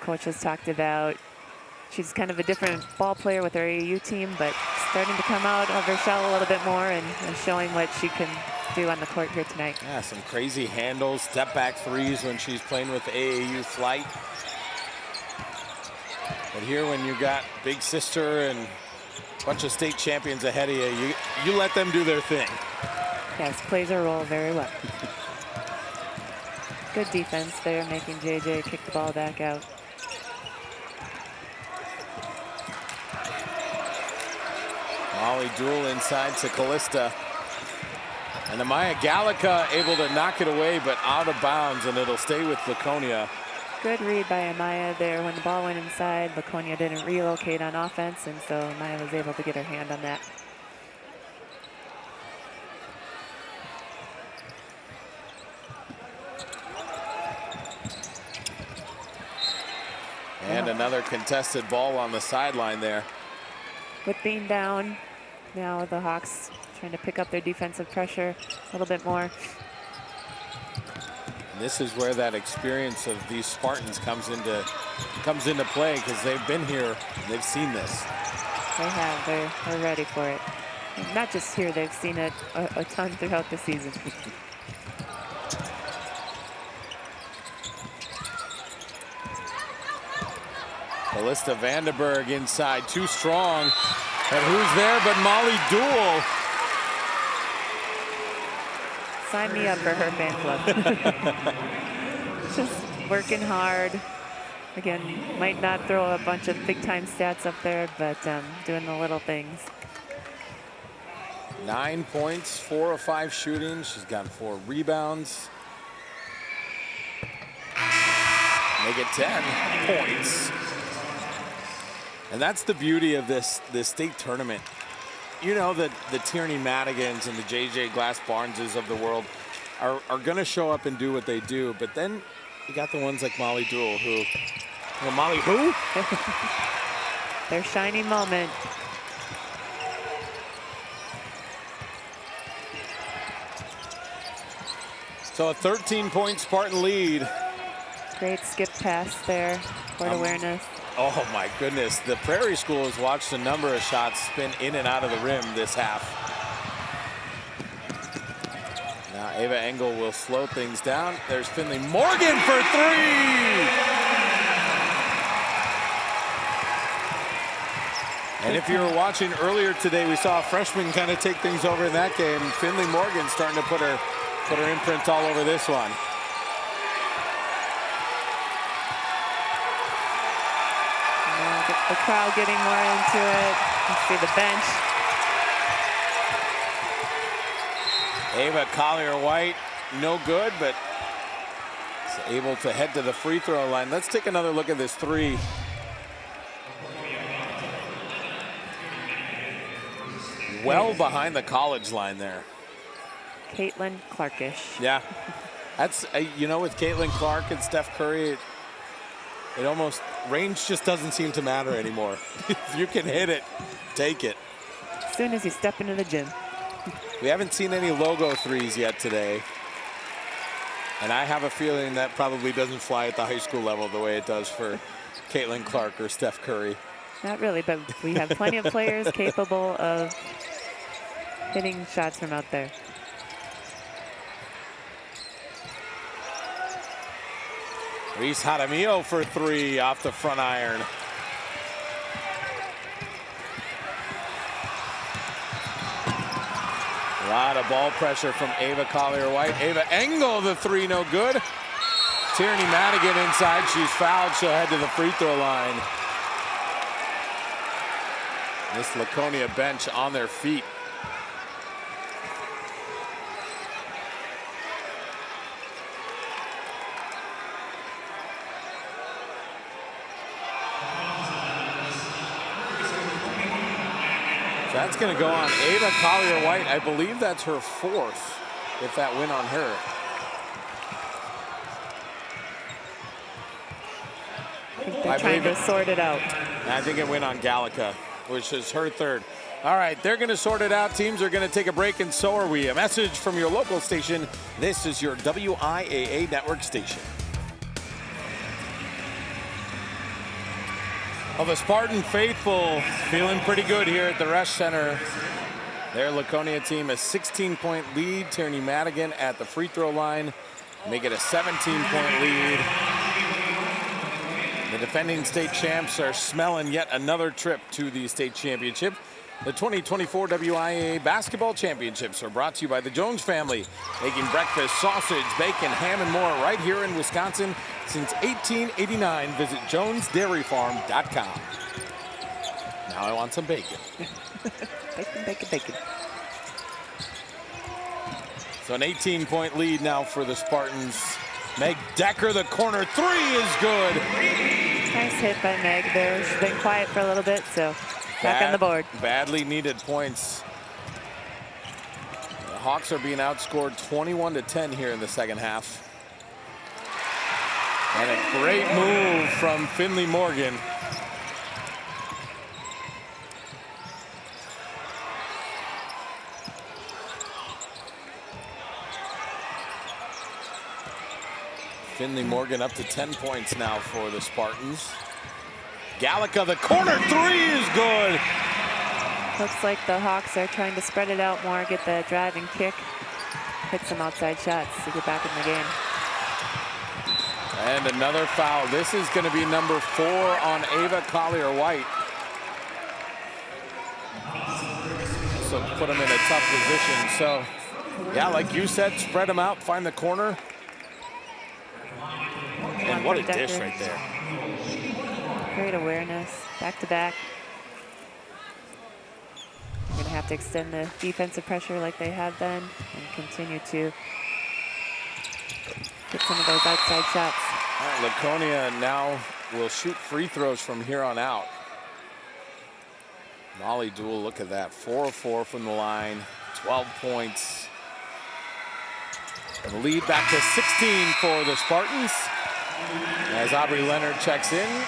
Coach has talked about she's kind of a different ball player with her AAU team, but starting to come out of her shell a little bit more and showing what she can do on the court here tonight. Yeah, some crazy handles, step back threes when she's playing with AAU flight. But here when you got big sister and a bunch of state champions ahead of you, you let them do their thing. Yes, plays her role very well. Good defense there, making JJ kick the ball back out. Molly Duel inside to Callista. And Amaya Gallica able to knock it away, but out of bounds, and it'll stay with Laconia. Good read by Amaya there. When the ball went inside, Laconia didn't relocate on offense, and so Amaya was able to get her hand on that. And another contested ball on the sideline there. With being down, now the Hawks trying to pick up their defensive pressure a little bit more. And this is where that experience of these Spartans comes into play, because they've been here, they've seen this. They have, they're ready for it. And not just here, they've seen it a ton throughout the season. Callista Vandenberg inside, too strong. And who's there but Molly Duel? Sign me up for her fan club. Just working hard. Again, might not throw a bunch of big time stats up there, but doing the little things. 9 points, 4 of 5 shooting. She's got 4 rebounds. Make it 10 points. And that's the beauty of this state tournament. You know that the Tierney Madigans and the JJ Glass Barneses of the world are going to show up and do what they do. But then you got the ones like Molly Duel, who, well, Molly who? Their shining moment. So a 13-point Spartan lead. Great skip pass there, court awareness. Oh my goodness, the Prairie School has watched a number of shots spin in and out of the rim this half. Now Ava Engel will slow things down. There's Finley Morgan for 3! And if you were watching earlier today, we saw a freshman kind of take things over in that game. Finley Morgan starting to put her imprint all over this one. The crowd getting more into it. You see the bench. Ava Collier-White, no good, but is able to head to the free throw line. Let's take another look at this 3. Well behind the college line there. Caitlin Clarkish. Yeah, that's, you know, with Caitlin Clark and Steph Curry, it almost, range just doesn't seem to matter anymore. If you can hit it, take it. As soon as you step into the gym. We haven't seen any logo 3s yet today. And I have a feeling that probably doesn't fly at the high school level the way it does for Caitlin Clark or Steph Curry. Not really, but we have plenty of players capable of hitting shots from out there. Reese Jaramillo for 3 off the front iron. A lot of ball pressure from Ava Collier-White. Ava Engel, the 3, no good. Tierney Madigan inside, she's fouled. She'll head to the free throw line. This Laconia bench on their feet. That's going to go on Ava Collier-White. I believe that's her 4th, if that went on her. I think they're trying to sort it out. I think it went on Gallica, which is her 3rd. All right, they're going to sort it out. Teams are going to take a break, and so are we. A message from your local station. This is your WIAA network station. Well, the Spartan faithful feeling pretty good here at the Resch Center. Their Laconia team a 16-point lead. Tierney Madigan at the free throw line. Make it a 17-point lead. The defending state champs are smelling yet another trip to the state championship. The 2024 WIAA Basketball Championships are brought to you by the Jones family, making breakfast, sausage, bacon, ham, and more right here in Wisconsin since 1889. Visit jonesdairyfarm.com. Now I want some bacon. Bacon, bacon, bacon. So an 18-point lead now for the Spartans. Meg Decker, the corner 3 is good. Nice hit by Meg there. She's been quiet for a little bit, so back on the board. Badly needed points. The Hawks are being outscored 21-10 here in the second half. And a great move from Finley Morgan. Finley Morgan up to 10 points now for the Spartans. Gallica, the corner 3 is good. Looks like the Hawks are trying to spread it out more, get the drive and kick, hit some outside shots to get back in the game. And another foul. This is going to be number 4 on Ava Collier-White. So put them in a tough position. So, yeah, like you said, spread them out, find the corner. And what a dish right there. Great awareness, back to back. They're going to have to extend the defensive pressure like they have been and continue to get some of those outside shots. All right, Laconia now will shoot free throws from here on out. Molly Duell, look at that, 4 of 4 from the line, 12 points. And the lead back to 16 for the Spartans. As Aubrey Leonard checks in.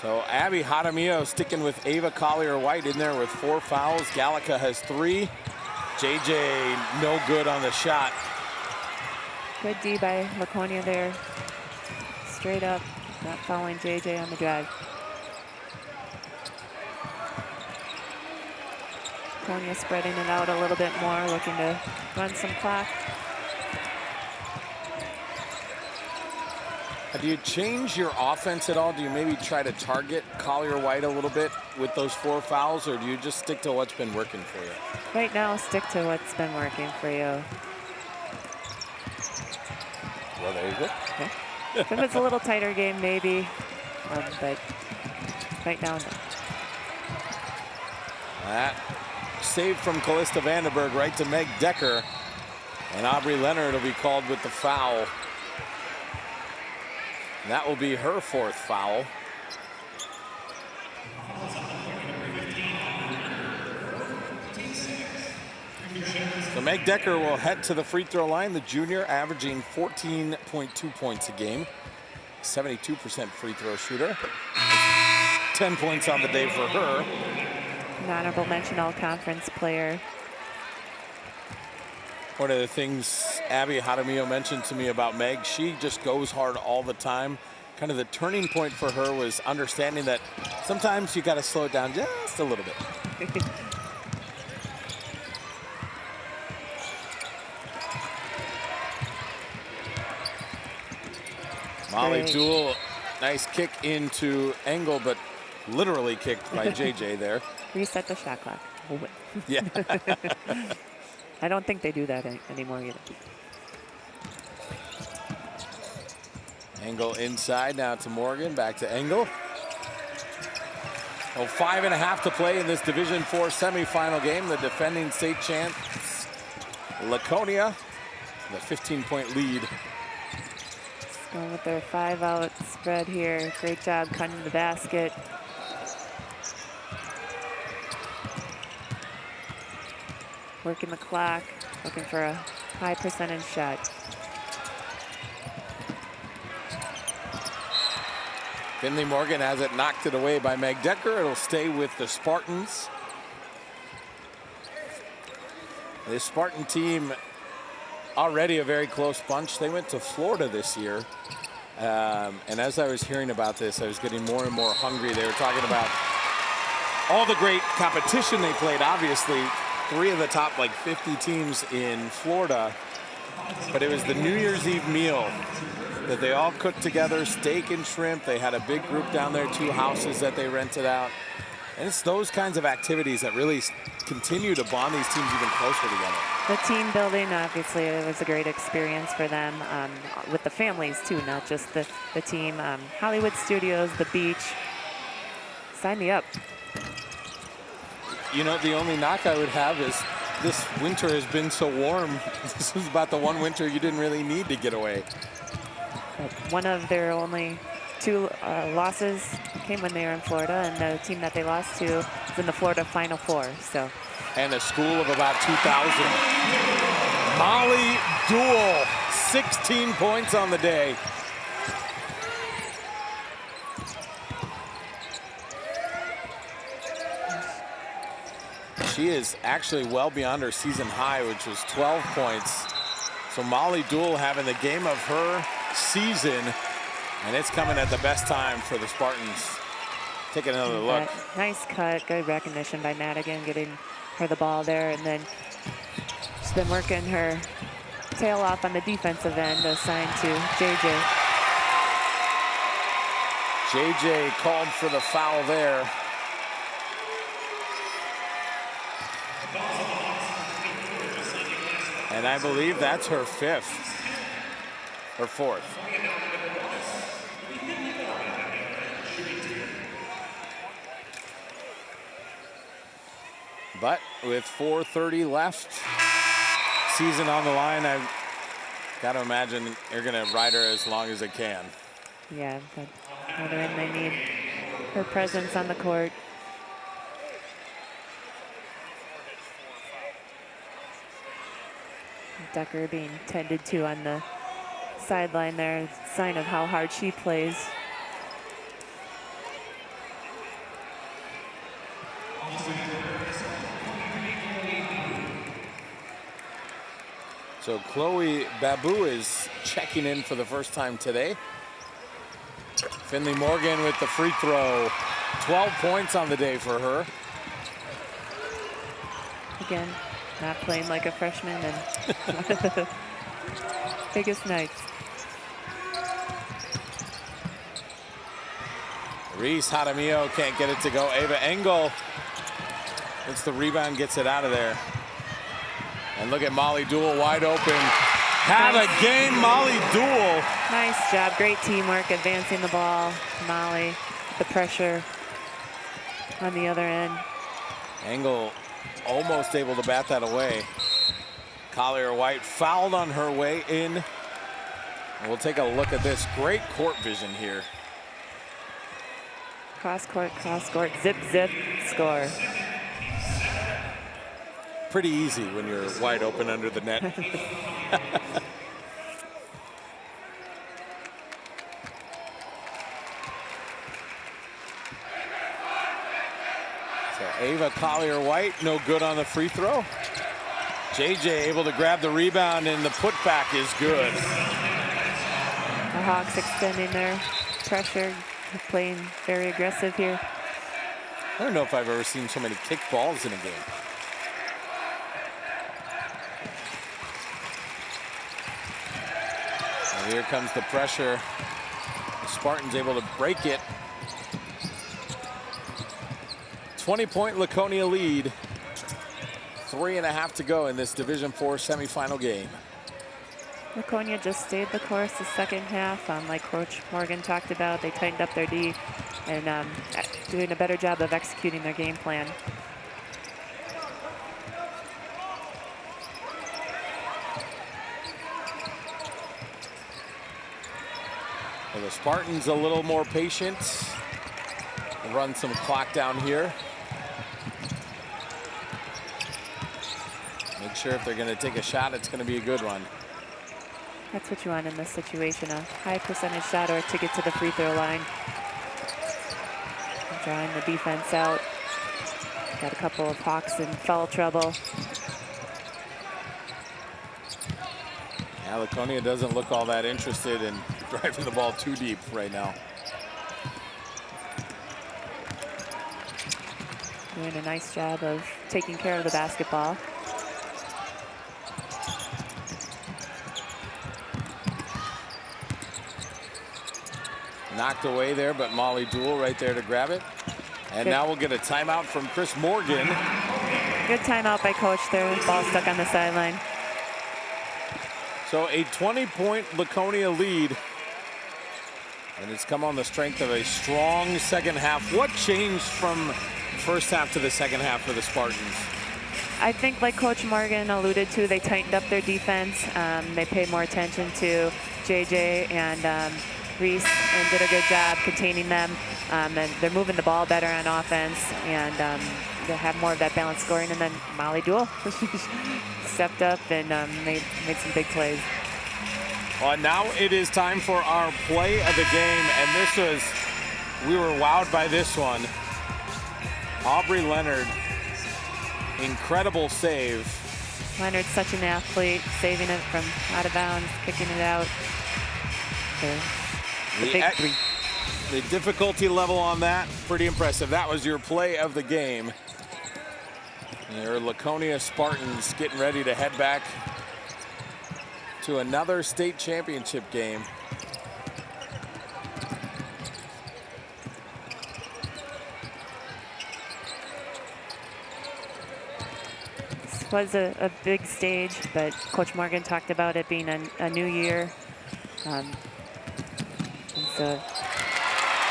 So Abby Jaramillo sticking with Ava Collier-White in there with 4 fouls. Gallica has 3. JJ no good on the shot. Good D by Laconia there. Straight up, not fouling JJ on the drive. Laconia spreading it out a little bit more, looking to run some clock. Do you change your offense at all? Do you maybe try to target Collier-White a little bit with those 4 fouls, or do you just stick to what's been working for you? Right now, stick to what's been working for you. Well, there you go. Okay. If it's a little tighter game, maybe, but right now, no. That save from Callista Vandenberg right to Meg Decker. And Aubrey Leonard will be called with the foul. And that will be her 4th foul. So Meg Decker will head to the free throw line. The junior averaging 14.2 points a game. 72% free throw shooter. 10 points on the day for her. An honorable mention all-conference player. One of the things Abby Jaramillo mentioned to me about Meg, she just goes hard all the time. Kind of the turning point for her was understanding that sometimes you got to slow it down just a little bit. Molly Duell, nice kick into Engel, but literally kicked by JJ there. Reset the shot clock. Yeah. I don't think they do that anymore either. Engel inside, now to Morgan, back to Engel. Oh, 5.5 to play in this Division IV semifinal game. The defending state champs, Laconia, the 15-point lead. Going with their 5-out spread here. Great job cutting the basket. Working the clock, looking for a high percentage shot. Finley Morgan has it, knocked it away by Meg Decker. It'll stay with the Spartans. This Spartan team, already a very close bunch. They went to Florida this year. And as I was hearing about this, I was getting more and more hungry. They were talking about all the great competition they played. Obviously, 3 of the top like 50 teams in Florida. But it was the New Year's Eve meal that they all cooked together, steak and shrimp. They had a big group down there, 2 houses that they rented out. And it's those kinds of activities that really continue to bond these teams even closer together. The team building, obviously, it was a great experience for them with the families, too, not just the team. Hollywood Studios, the beach. Sign me up. You know, the only knock I would have is this winter has been so warm. This is about the one winter you didn't really need to get away. One of their only 2 losses came when they were in Florida, and the team that they lost to was in the Florida Final Four. So, and a school of about 2,000. Molly Duell, 16 points on the day. She is actually well beyond her season high, which was 12 points. So Molly Duell having the game of her season, and it's coming at the best time for the Spartans. Take another look. Nice cut, good recognition by Madigan, getting her the ball there, and then she's been working her tail off on the defensive end, assigned to JJ. JJ called for the foul there. And I believe that's her 5th, or 4th. But with 4:30 left, season on the line, I've got to imagine they're going to ride her as long as they can. Yeah, but other end, they need her presence on the court. Decker being tended to on the sideline there, sign of how hard she plays. So Chloe Babu is checking in for the first time today. Finley Morgan with the free throw. 12 points on the day for her. Again, not playing like a freshman and one of the biggest nights. Reese Jaramillo can't get it to go. Ava Engel, it's the rebound, gets it out of there. And look at Molly Duell wide open. Have a game, Molly Duell. Nice job, great teamwork, advancing the ball. Molly, the pressure on the other end. Engel almost able to bat that away. Collier White fouled on her way in. And we'll take a look at this. Great court vision here. Cross court, zip, zip, score. Pretty easy when you're wide open under the net. So Ava Collier White, no good on the free throw. JJ able to grab the rebound, and the putback is good. The Hawks extending their pressure, playing very aggressive here. I don't know if I've ever seen so many kick balls in a game. And here comes the pressure. The Spartans able to break it. 20-point Laconia lead. 3.5 to go in this Division IV semifinal game. Laconia just stayed the course the second half. Like Coach Morgan talked about, they tightened up their D and doing a better job of executing their game plan. the Spartans a little more patient. Run some clock down here. Make sure if they're going to take a shot, it's going to be a good one. That's what you want in this situation, a high percentage shot or to get to the free throw line. Drawing the defense out. Got a couple of Hawks in foul trouble. Yeah, Laconia doesn't look all that interested in driving the ball too deep right now. Doing a nice job of taking care of the basketball. Knocked away there, but Molly Duell right there to grab it. And Good. now we'll get a timeout from Chris Morgan. Good timeout by coach there. Ball stuck on the sideline. So a 20-point Laconia lead. And it's come on the strength of a strong second half. What changed from first half to the second half for the Spartans? I think, like Coach Morgan alluded to, they tightened up their defense. They paid more attention to JJ and Reese and did a good job containing them. And they're moving the ball better on offense, and they have more of that balanced scoring. And then Molly Duell stepped up and made some big plays. Well, now it is time for our play of the game, and we were wowed by this one. Aubrey Leonard, incredible save. Leonard's such an athlete, saving it from out of bounds, kicking it out. The big three. The difficulty level on that, pretty impressive. That was your play of the game. Your Laconia Spartans getting ready to head back to another state championship game. This was a big stage, but Coach Morgan talked about it being a new year. And so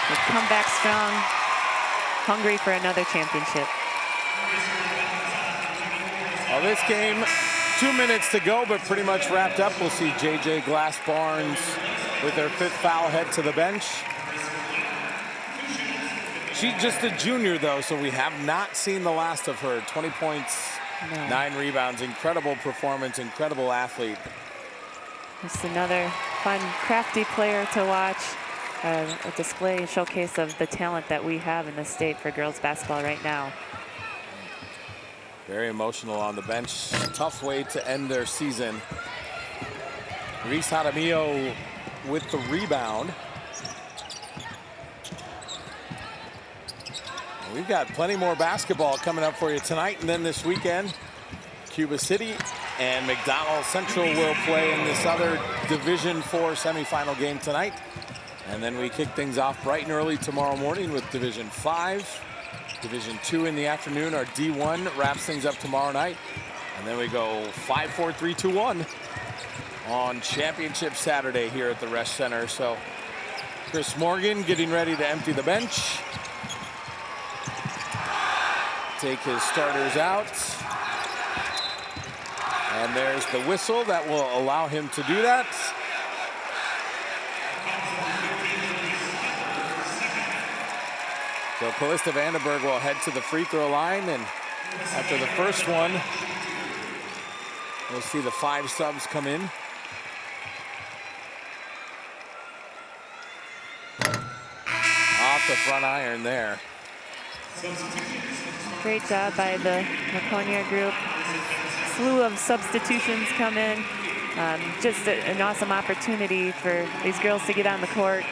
they come back strong, hungry for another championship. Well, this game, 2 minutes to go, but pretty much wrapped up. We'll see JJ Glass-Barnes with her 5th foul head to the bench. She's just a junior, though, so we have not seen the last of her. 20 points, 9 rebounds, incredible performance, incredible athlete. Just another fun, crafty player to watch. A display and showcase of the talent that we have in the state for girls basketball right now. Very emotional on the bench. Tough way to end their season. Reese Jaramillo with the rebound. We've got plenty more basketball coming up for you tonight and then this weekend. Cuba City and McDonald Central will play in this other Division IV semifinal game tonight. And then we kick things off bright and early tomorrow morning with Division V. Division II in the afternoon. Our D1 wraps things up tomorrow night. And then we go 5, 4, 3, 2, 1 on Championship Saturday here at the Resch Center. So Chris Morgan getting ready to empty the bench. Take his starters out. And there's the whistle that will allow him to do that. So Callista Vandenberg will head to the free throw line, and after the first one, we'll see the 5 subs come in. Off the front iron there. Great job by the Laconia group. Slew of substitutions come in. Just an awesome opportunity for these girls to get on the court,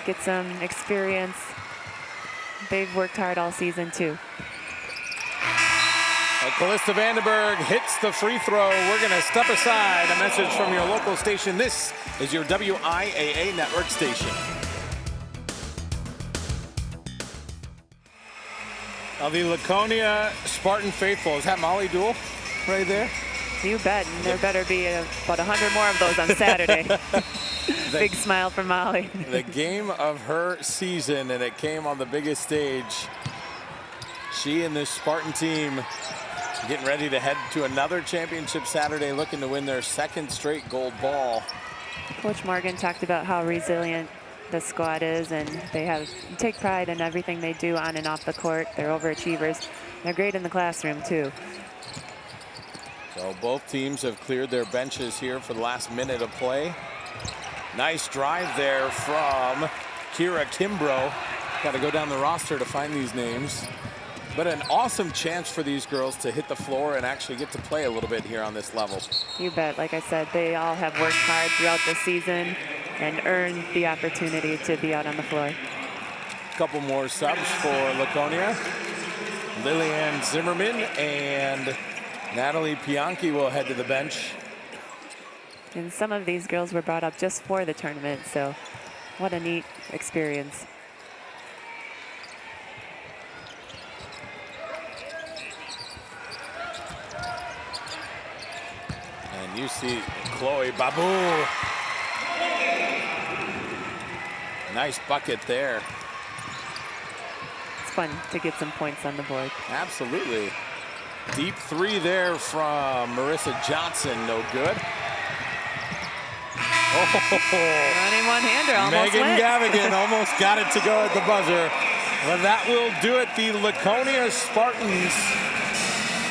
get some experience. They've worked hard all season too. Callista Vandenberg hits the free throw. We're going to step aside. A message from your local station. This is your WIAA network station. Now the Laconia Spartan faithful. Is that Molly Duell right there? You bet. And there better be about 100 more of those on Saturday. Big smile from Molly. The game of her season, and it came on the biggest stage. She and this Spartan team getting ready to head to another championship Saturday, looking to win their 2nd straight gold ball. Coach Morgan talked about how resilient the squad is, and they take pride in everything they do on and off the court. They're overachievers. They're great in the classroom too. So both teams have cleared their benches here for the last minute of play. Nice drive there from Kira Kimbrough. Got to go down the roster to find these names. But an awesome chance for these girls to hit the floor and actually get to play a little bit here on this level. You bet. Like I said, they all have worked hard throughout the season and earned the opportunity to be out on the floor. A couple more subs for Laconia. Lillian Zimmerman and Natalie Pianchi will head to the bench. And some of these girls were brought up just for the tournament, so what a neat experience. And you see Chloe Babu. Nice bucket there. It's fun to get some points on the board. Absolutely. Deep three there from Marissa Johnson, no good. Running one-hander almost Megan went. Gavigan almost got it to go at the buzzer. But that will do it. The Laconia Spartans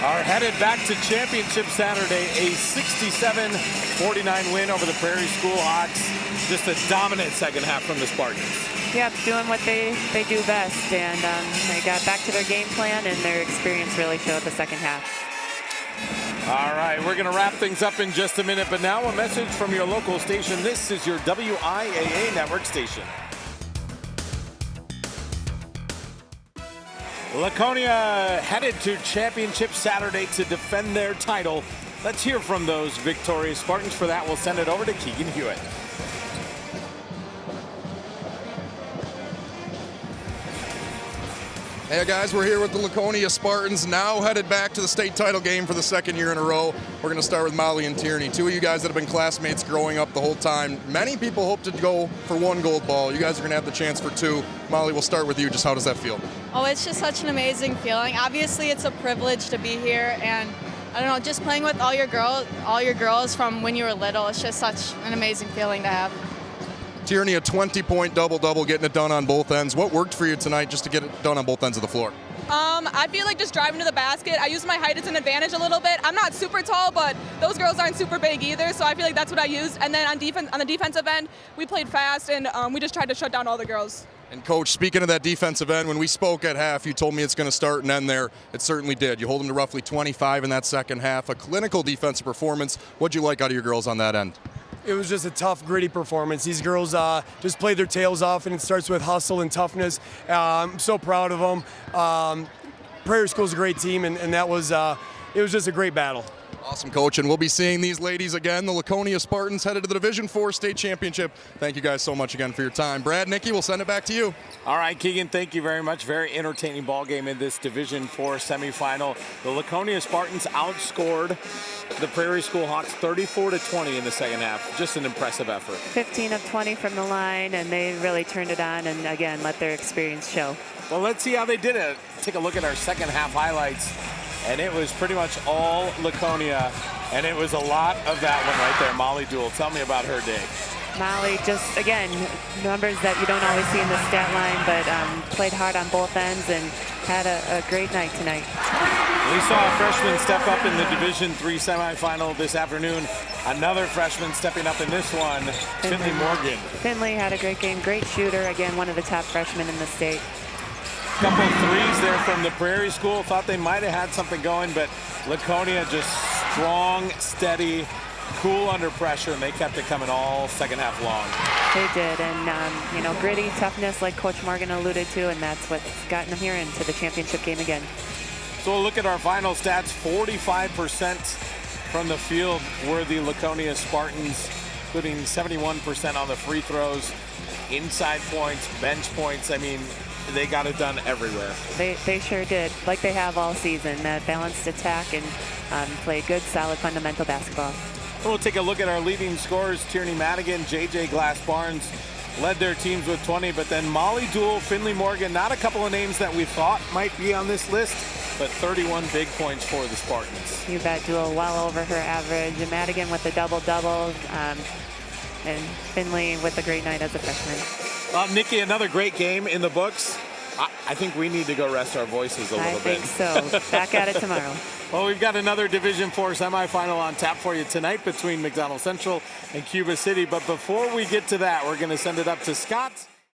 are headed back to championship Saturday. A 67-49 win over the Prairie School Hawks. Just a dominant second half from the Spartans. Yep, doing what they do best, and they got back to their game plan, and their experience really showed the second half. All right, we're going to wrap things up in just a minute, but now a message from your local station. This is your WIAA network station. Laconia headed to championship Saturday to defend their title. Let's hear from those victorious Spartans. For that, we'll send it over to Keegan Hewitt. Hey guys, we're here with the Laconia Spartans, now headed back to the state title game for the second year in a row. We're going to start with Molly and Tierney, two of you guys that have been classmates growing up the whole time. Many people hope to go for one gold ball. You guys are going to have the chance for two. Molly, we'll start with you. Just how does that feel? Oh, it's just such an amazing feeling. Obviously, it's a privilege to be here, and I don't know, just playing with all your girls from when you were little, it's just such an amazing feeling to have. Tierney, a 20-point double-double, getting it done on both ends. What worked for you tonight just to get it done on both ends of the floor? I feel like just driving to the basket, I use my height as an advantage a little bit. I'm not super tall, but those girls aren't super big either, so I feel like that's what I used. And then on the defensive end, we played fast, and we just tried to shut down all the girls. And Coach, speaking of that defensive end, when we spoke at half, you told me it's going to start and end there. It certainly did. You hold them to roughly 25 in that second half. A clinical defensive performance. What'd you like out of your girls on that end? It was just a tough, gritty performance. These girls just played their tails off, and it starts with hustle and toughness. I'm so proud of them. Prairie School's a great team, and that was it was just a great battle. Awesome, Coach, and we'll be seeing these ladies again. The Laconia Spartans headed to the Division IV state championship. Thank you guys so much again for your time. Brad, Nikki, we'll send it back to you. All right, Keegan, thank you very much. Very entertaining ball game in this Division IV semifinal. The Laconia Spartans outscored the Prairie School Hawks 34-20 in the second half. Just an impressive effort. 15 of 20 from the line, and they really turned it on and, again, let their experience show. Well, let's see how they did it. Take a look at our second half highlights. And it was pretty much all Laconia, and it was a lot of that one right there. Molly Duell, tell me about her day. Molly just, again, numbers that you don't always see in the stat line, but played hard on both ends and had a great night tonight. We saw a freshman step up in the Division III semifinal this afternoon. Another freshman stepping up in this one, Finley Morgan. Finley had a great game, great shooter. Again, one of the top freshmen in the state. Couple of threes there from the Prairie School. Thought they might have had something going, but Laconia just strong, steady, cool under pressure, and they kept it coming all second half long. They did, and you know, gritty toughness, like Coach Morgan alluded to, and that's what's gotten them here into the championship game again. So we'll look at our final stats. 45% from the field were the Laconia Spartans, including 71% on the free throws, inside points, bench points. I mean, they got it done everywhere. They sure did, like they have all season. Balanced attack and play good, solid, fundamental basketball. We'll take a look at our leading scorers. Tierney Madigan, JJ Glass-Barnes led their teams with 20, but then Molly Duell, Finley Morgan, not a couple of names that we thought might be on this list, but 31 big points for the Spartans. You bet, Duell well over her average. And Madigan with the double-double, and Finley with a great night as a freshman. Nikki, another great game in the books. I think we need to go rest our voices a little bit. I think so. Back at it tomorrow. Well, we've got another Division IV semifinal on tap for you tonight between McDonald Central and Cuba City. But before we get to that, we're going to send it up to Scott.